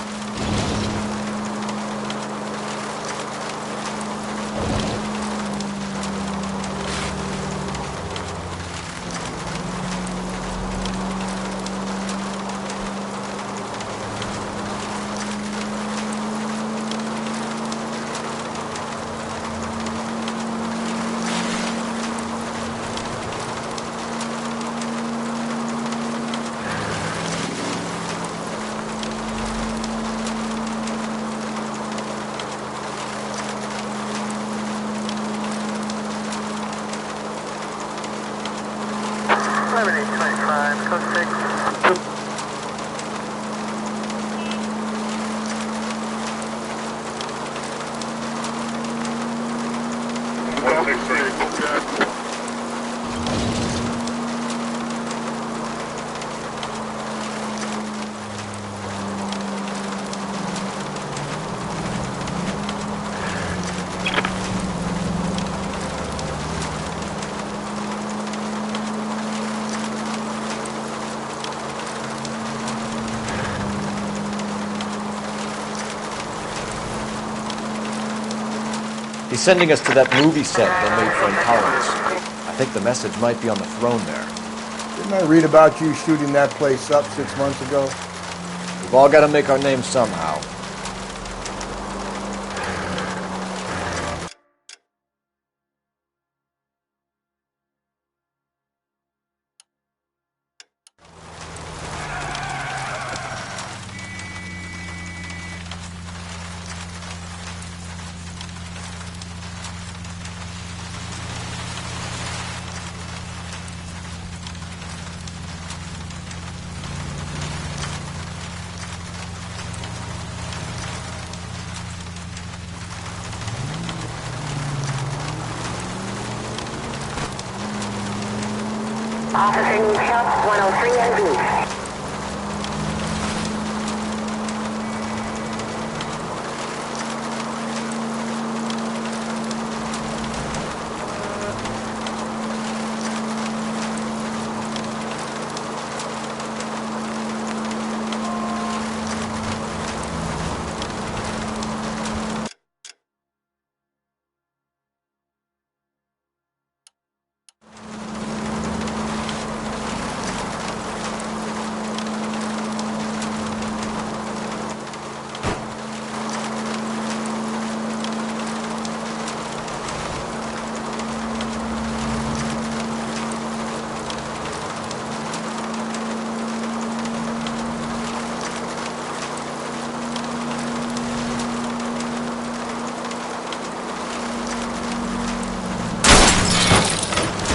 11825, code 6. He's sending us to that movie set they made for Intolerance. I think the message might be on the throne there. Didn't I read about you shooting that place up 6 months ago? We've all got to make our names somehow. Officer needs help, 103 NV.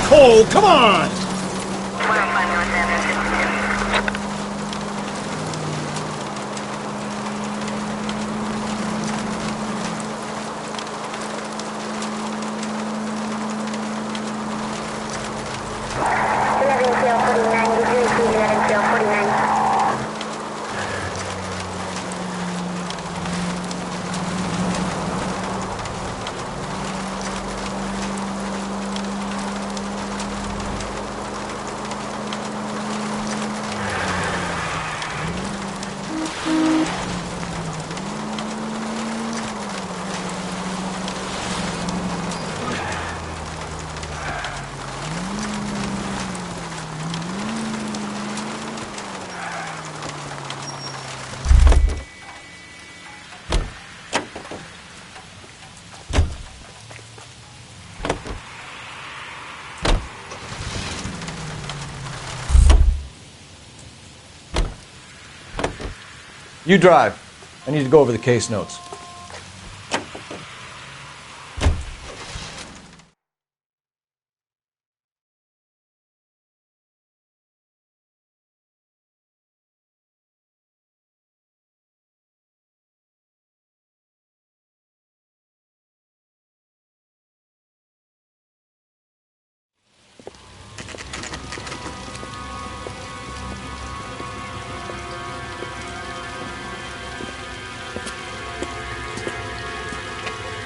Cole, come on! You drive. I need to go over the case notes.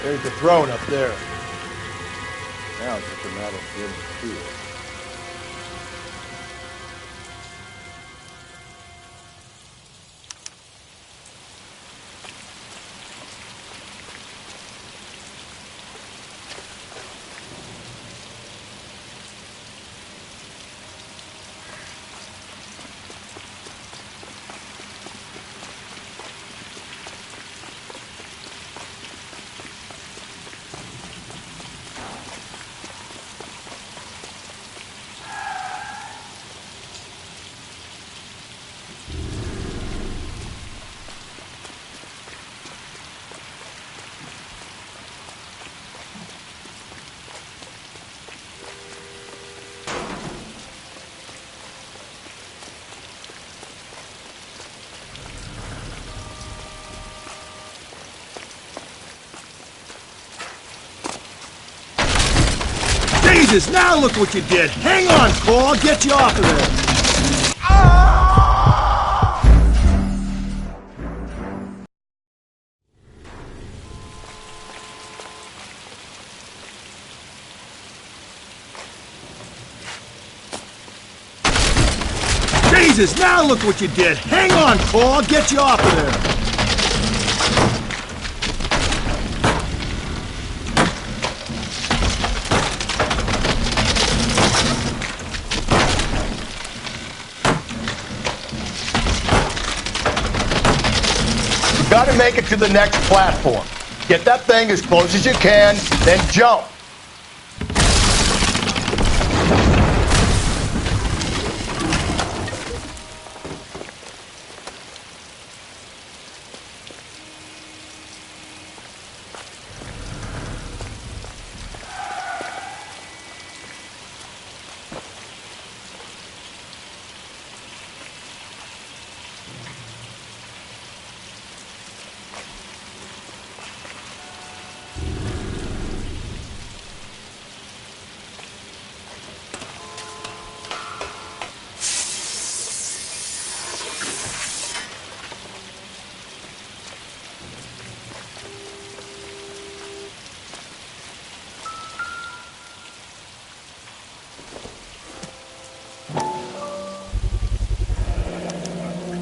There's the throne up there. Now it's just a matter of getting to it. Jesus, now look what you did. Hang on, Cole. I'll get you off of there. Jesus, now look what you did. Hang on, Cole. I'll get you off of there. Gotta make it to the next platform. Get that thing as close as you can, then jump.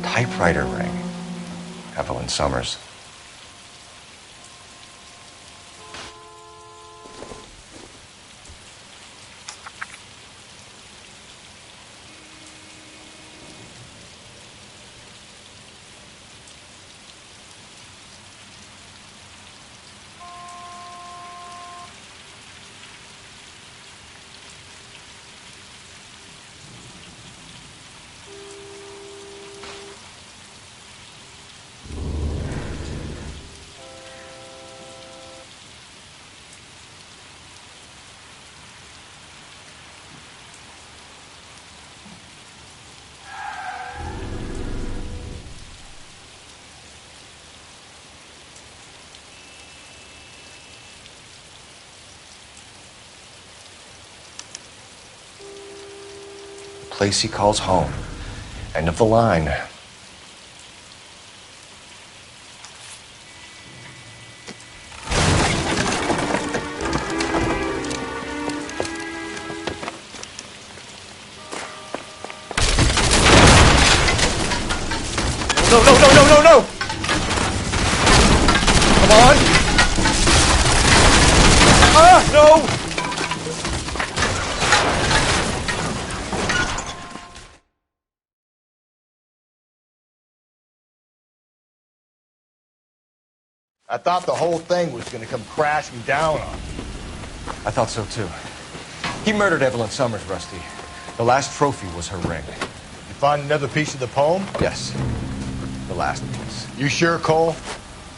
Typewriter ring. Evelyn Summers. Place he calls home. End of the line. No, no, no, no, no, no! Come on! Ah, no! I thought the whole thing was going to come crashing down on me. I thought so too. He murdered Evelyn Summers, Rusty. The last trophy was her ring. You find another piece of the poem? Yes. The last piece. You sure, Cole?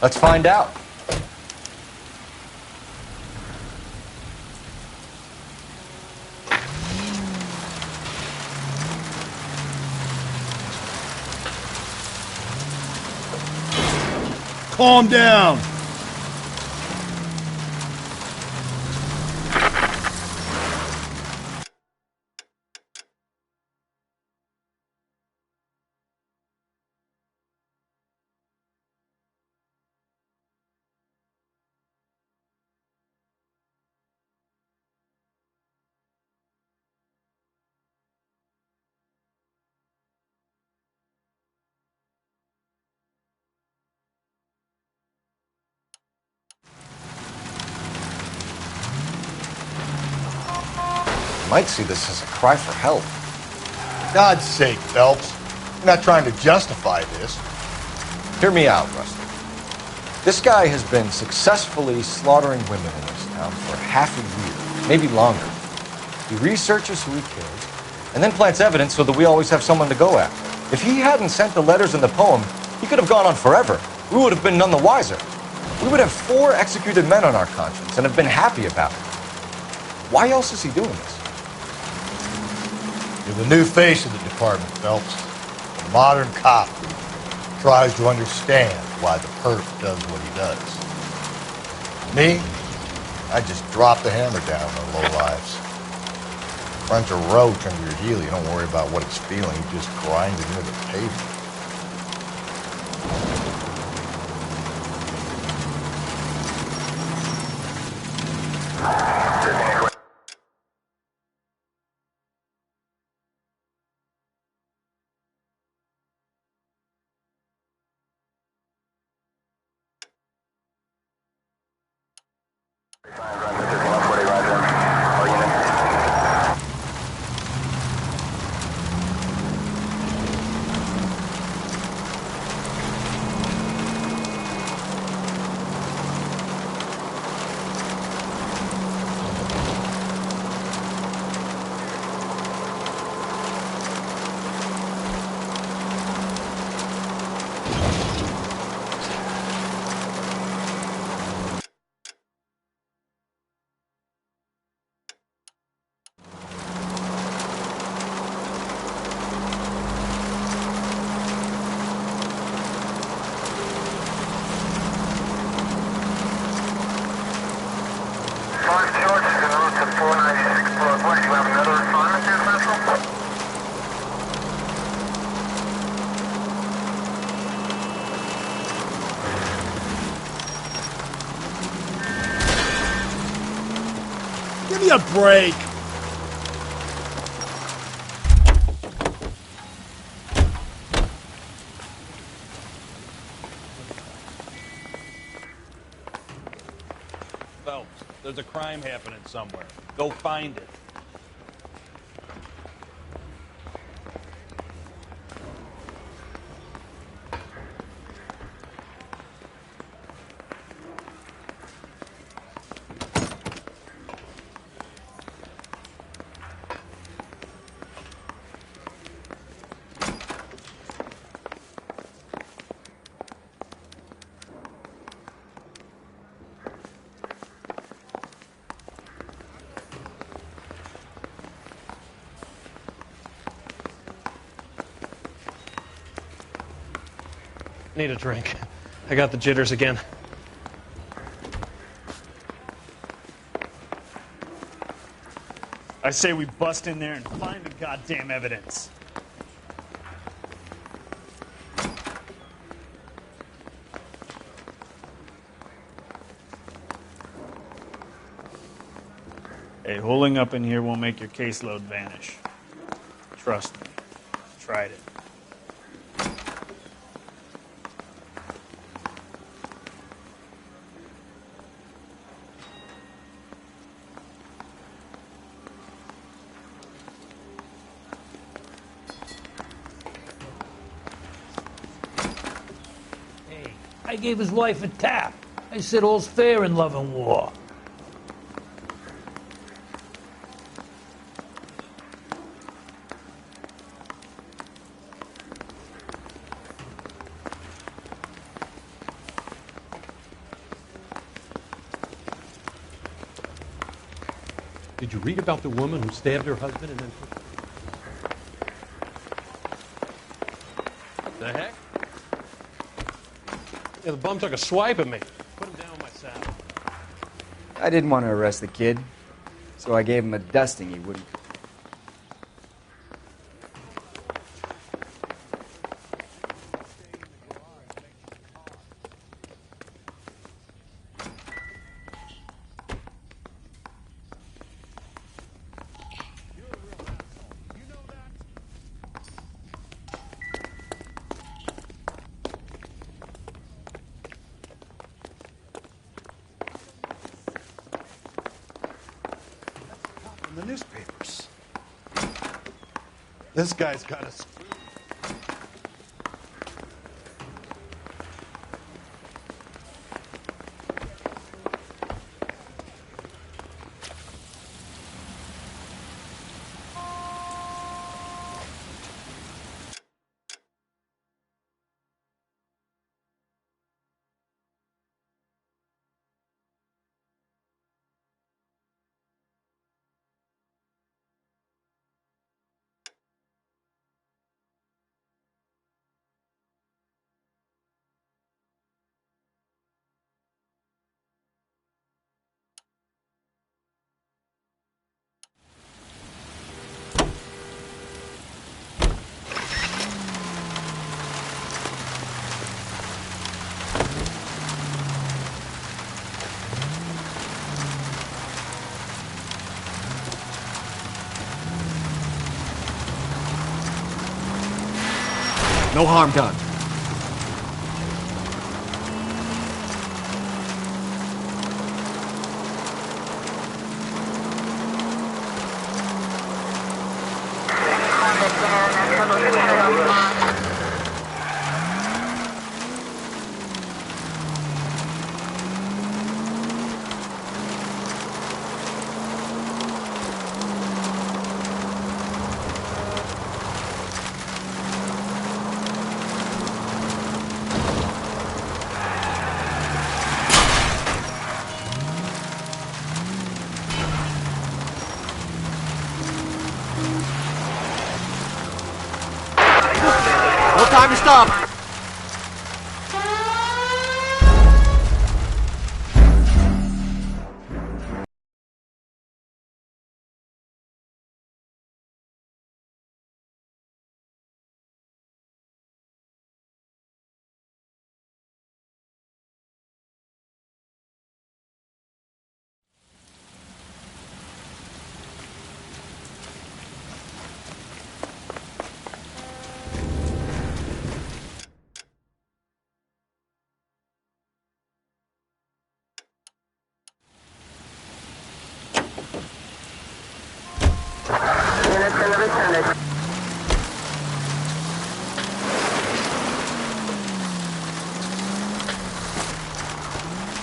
Let's find out. Calm down. Might see this as a cry for help. God's sake, Phelps. You're not trying to justify this. Hear me out, Rusty. This guy has been successfully slaughtering women in this town for half a year, maybe longer. He researches who he killed, and then plants evidence so that we always have someone to go after. If he hadn't sent the letters in the poem, he could have gone on forever. We would have been none the wiser. We would have 4 executed men on our conscience and have been happy about it. Why else is he doing this? You're the new face of the department, Phelps. A modern cop who tries to understand why the perp does what he does. Me, I just drop the hammer down on low lives. Crunch a roach under your heel. You don't worry about what it's feeling. You just grind it into the pavement. Give me a break. Phelps, there's a crime happening somewhere. Go find it. Need a drink. I got the jitters again. I say we bust in there and find the goddamn evidence. Hey, holding up in here won't make your caseload vanish. Trust me. Tried it. I gave his wife a tap. I said all's fair in love and war. Did you read about the woman who stabbed her husband and then... What the heck? Yeah, the bum took a swipe at me. Put him down with my saddle. I didn't want to arrest the kid, so I gave him a dusting he wouldn't. In the newspapers. This guy's got a screw. No harm done. No time to stop.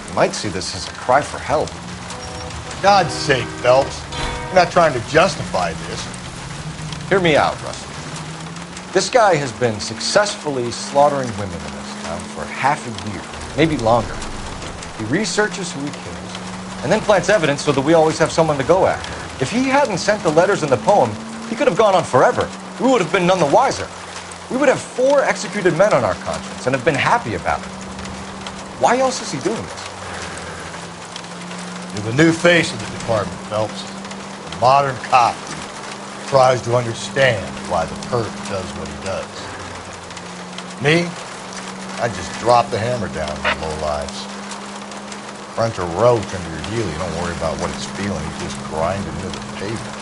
You might see this as a cry for help. For God's sake, Phelps. You're not trying to justify this. Hear me out, Rusty. This guy has been successfully slaughtering women in this town for half a year, maybe longer. He researches who he kills, and then plants evidence so that we always have someone to go after. If he hadn't sent the letters in the poem, he could have gone on forever. We would have been none the wiser. We would have 4 executed men on our conscience and have been happy about it. Why else is he doing this? You're the new face of the department, Phelps. A modern cop who tries to understand why the perp does what he does. Me? I just drop the hammer down on the low lives. Crunch a roach under your heel, you don't worry about what it's feeling, you just grind it into the pavement.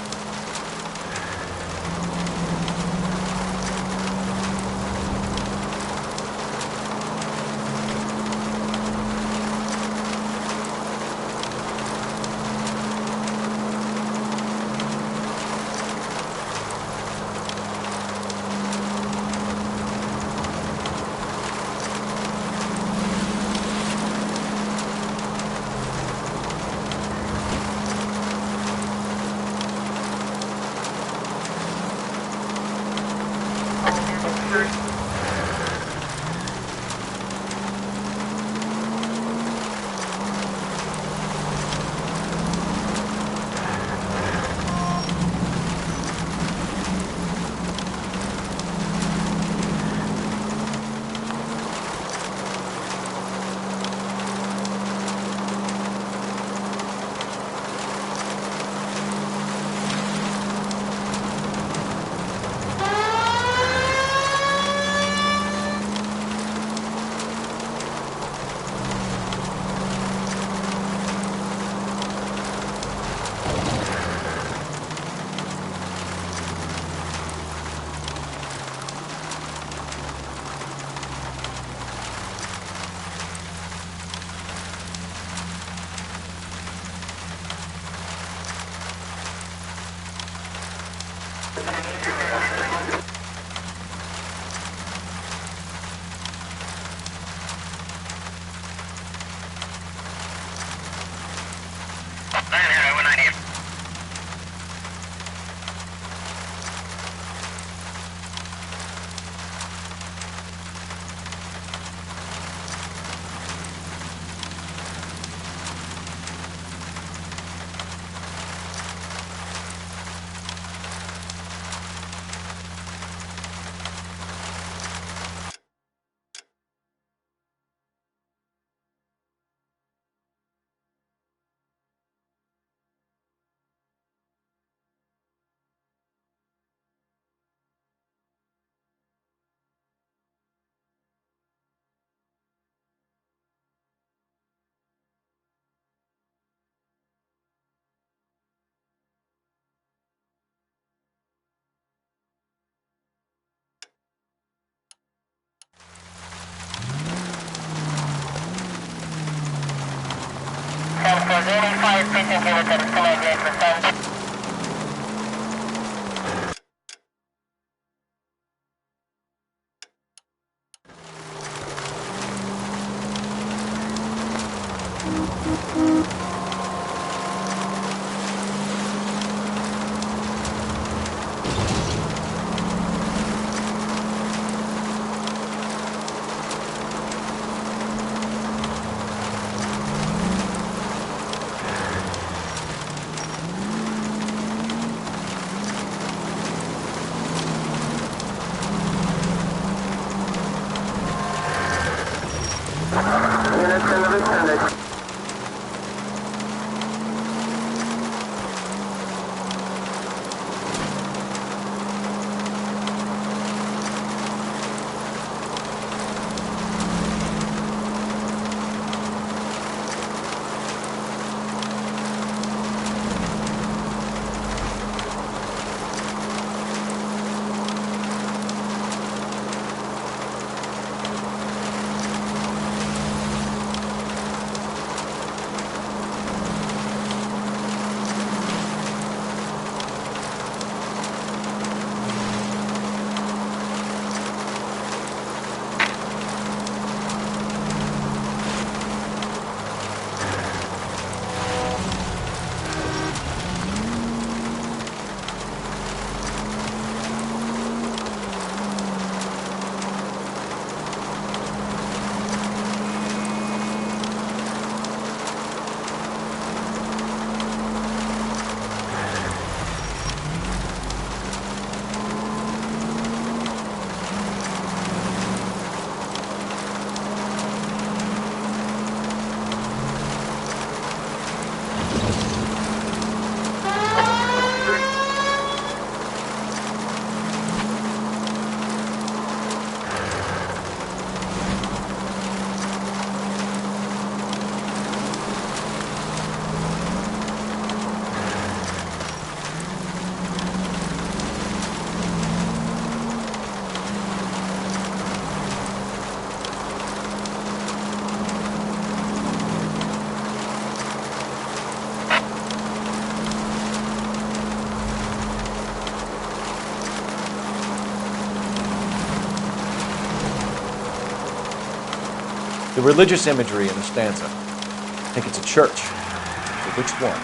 The religious imagery in the stanza. I think it's a church. But which one?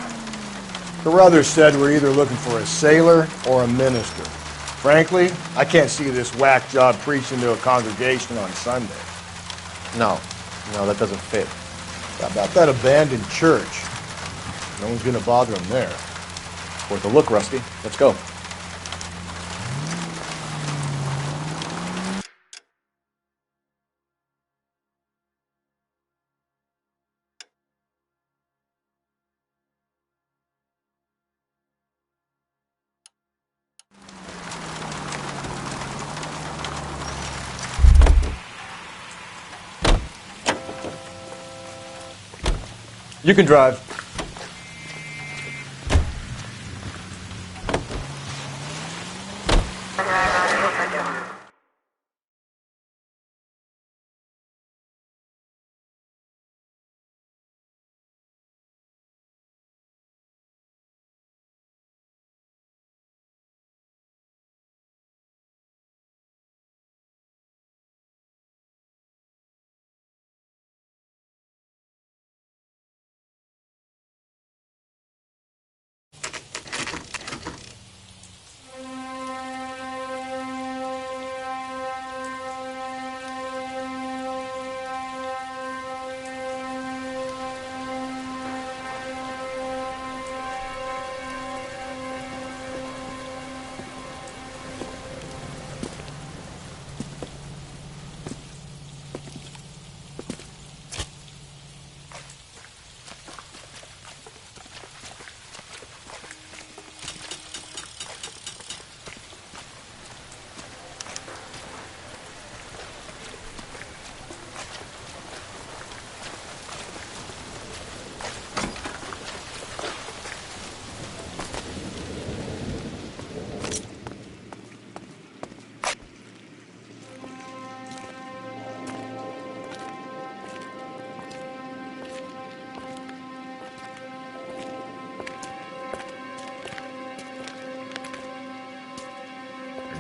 Carruthers said we're either looking for a sailor or a minister. Frankly, I can't see this whack job preaching to a congregation on Sunday. No, that doesn't fit. How about that abandoned church? No one's gonna bother him there. Worth a look, Rusty. Let's go. You can drive.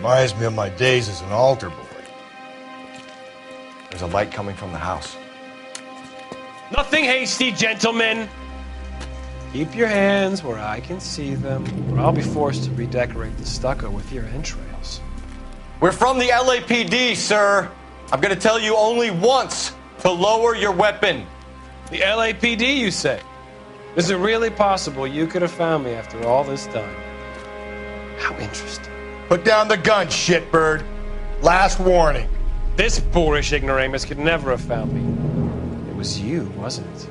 Reminds me of my days as an altar boy. There's a light coming from the house. Nothing hasty, gentlemen. Keep your hands where I can see them, or I'll be forced to redecorate the stucco with your entrails. We're from the LAPD, sir. I'm gonna tell you only once to lower your weapon. The LAPD, you say? Is it really possible you could have found me after all this time? How interesting. Put down the gun, shitbird. Last warning. This boorish ignoramus could never have found me. It was you, wasn't it?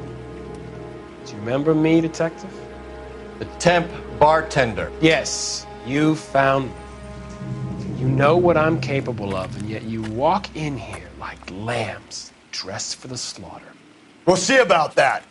Do you remember me, detective? The temp bartender. Yes, you found me. You know what I'm capable of, and yet you walk in here like lambs dressed for the slaughter. We'll see about that.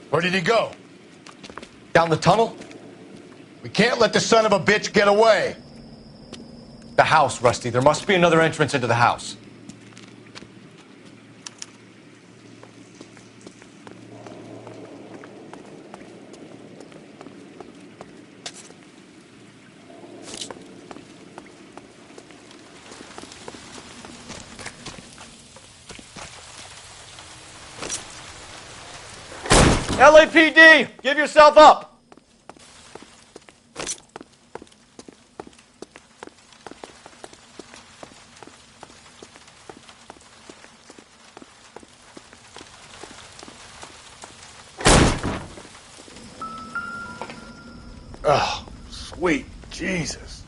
Where did he go? Down the tunnel? We can't let the son of a bitch get away. The house, Rusty. There must be another entrance into the house. LAPD, give yourself up. Oh, sweet Jesus.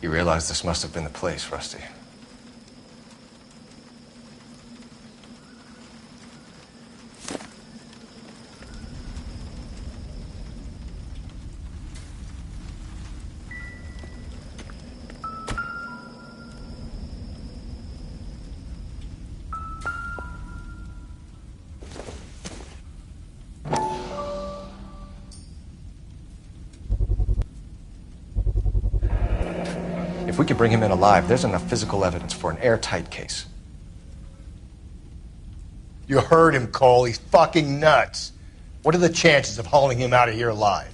You realize this must have been the place, Rusty. If we could bring him in alive, there's enough physical evidence for an airtight case. You heard him, Cole. He's fucking nuts. What are the chances of hauling him out of here alive?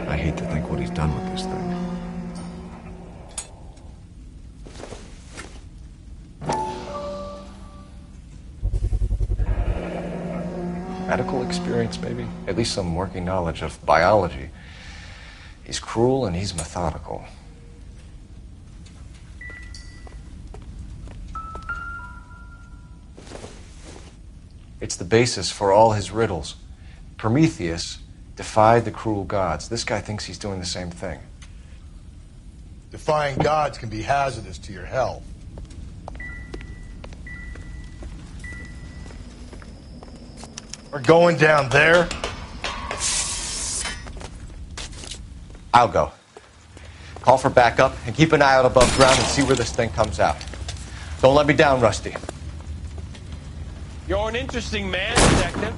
I hate to think what he's done with this thing. Medical experience, maybe? At least some working knowledge of biology. He's cruel and he's methodical. It's the basis for all his riddles. Prometheus defied the cruel gods. This guy thinks he's doing the same thing. Defying gods can be hazardous to your health. We're going down there. I'll go. Call for backup and keep an eye out above ground and see where this thing comes out. Don't let me down, Rusty. You're an interesting man, detective.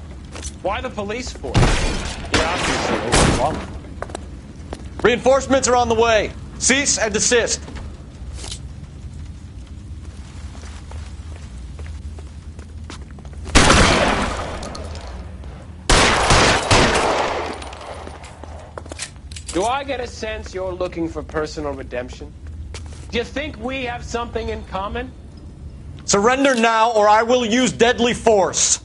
Why the police force? You're obviously overwhelmed. Reinforcements are on the way. Cease and desist. Do I get a sense you're looking for personal redemption? Do you think we have something in common? Surrender now, or I will use deadly force.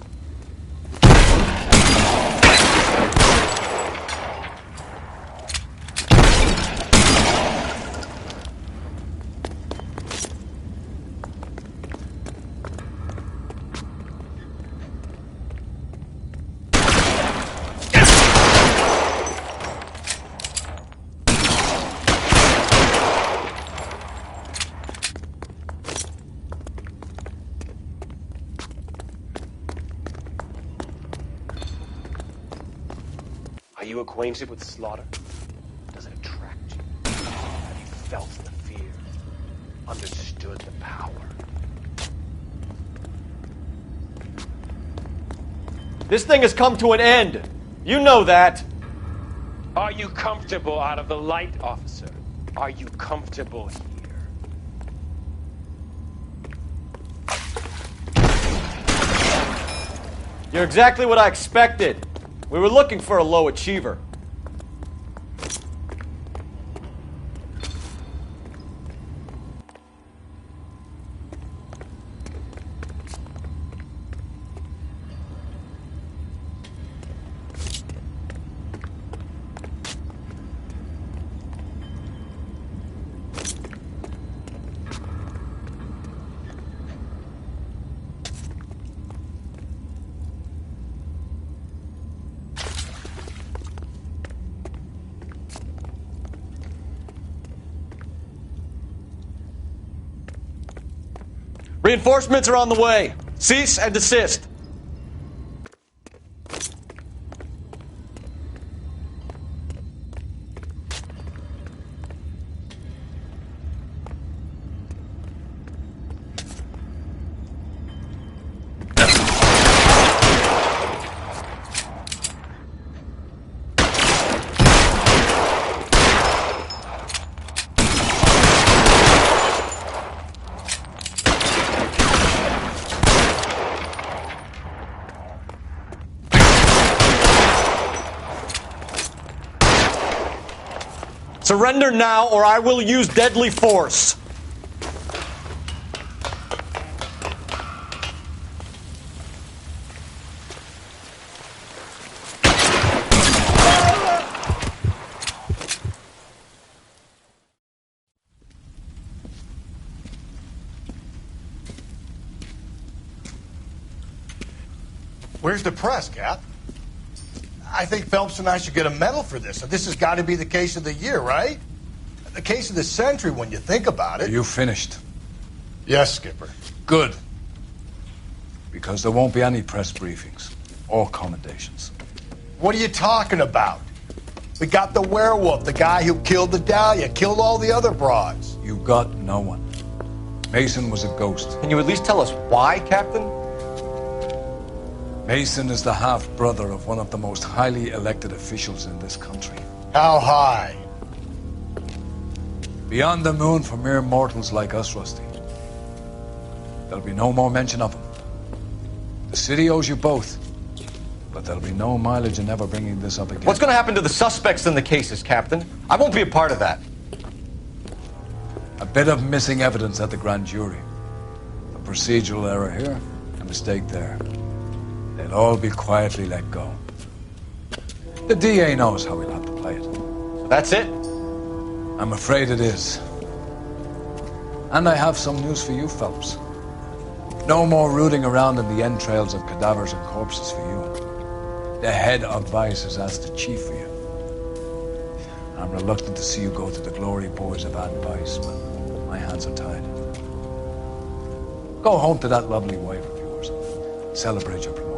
Are you acquainted with slaughter? Does it attract you? Have you felt the fear? understood the power. This thing has come to an end. You know that. Are you comfortable out of the light, officer? Are you comfortable here? You're exactly what I expected. We were looking for a low achiever. Reinforcements are on the way. Cease and desist. Surrender now, or I will use deadly force. Where's the press, Cap? I think Phelps and I should get a medal for this. This has got to be the case of the year, right? The case of the century when you think about it. Are you finished? Yes, Skipper. Good. Because there won't be any press briefings or commendations. What are you talking about? We got the werewolf, the guy who killed the Dahlia, killed all the other broads. You got no one. Mason was a ghost. Can you at least tell us why, Captain? Mason is the half-brother of one of the most highly elected officials in this country. How high? Beyond the moon for mere mortals like us, Rusty. There'll be no more mention of him. The city owes you both, but there'll be no mileage in ever bringing this up again. What's going to happen to the suspects in the cases, Captain? I won't be a part of that. A bit of missing evidence at the grand jury. A procedural error here, a mistake there. They'll all be quietly let go. The DA knows how we'll have to play it. So that's it? I'm afraid it is. And I have some news for you, Phelps. No more rooting around in the entrails of cadavers and corpses for you. The head of Vice has asked the chief for you. I'm reluctant to see you go to the glory boys of Vice, but my hands are tied. Go home to that lovely wife of yours. Celebrate your promotion.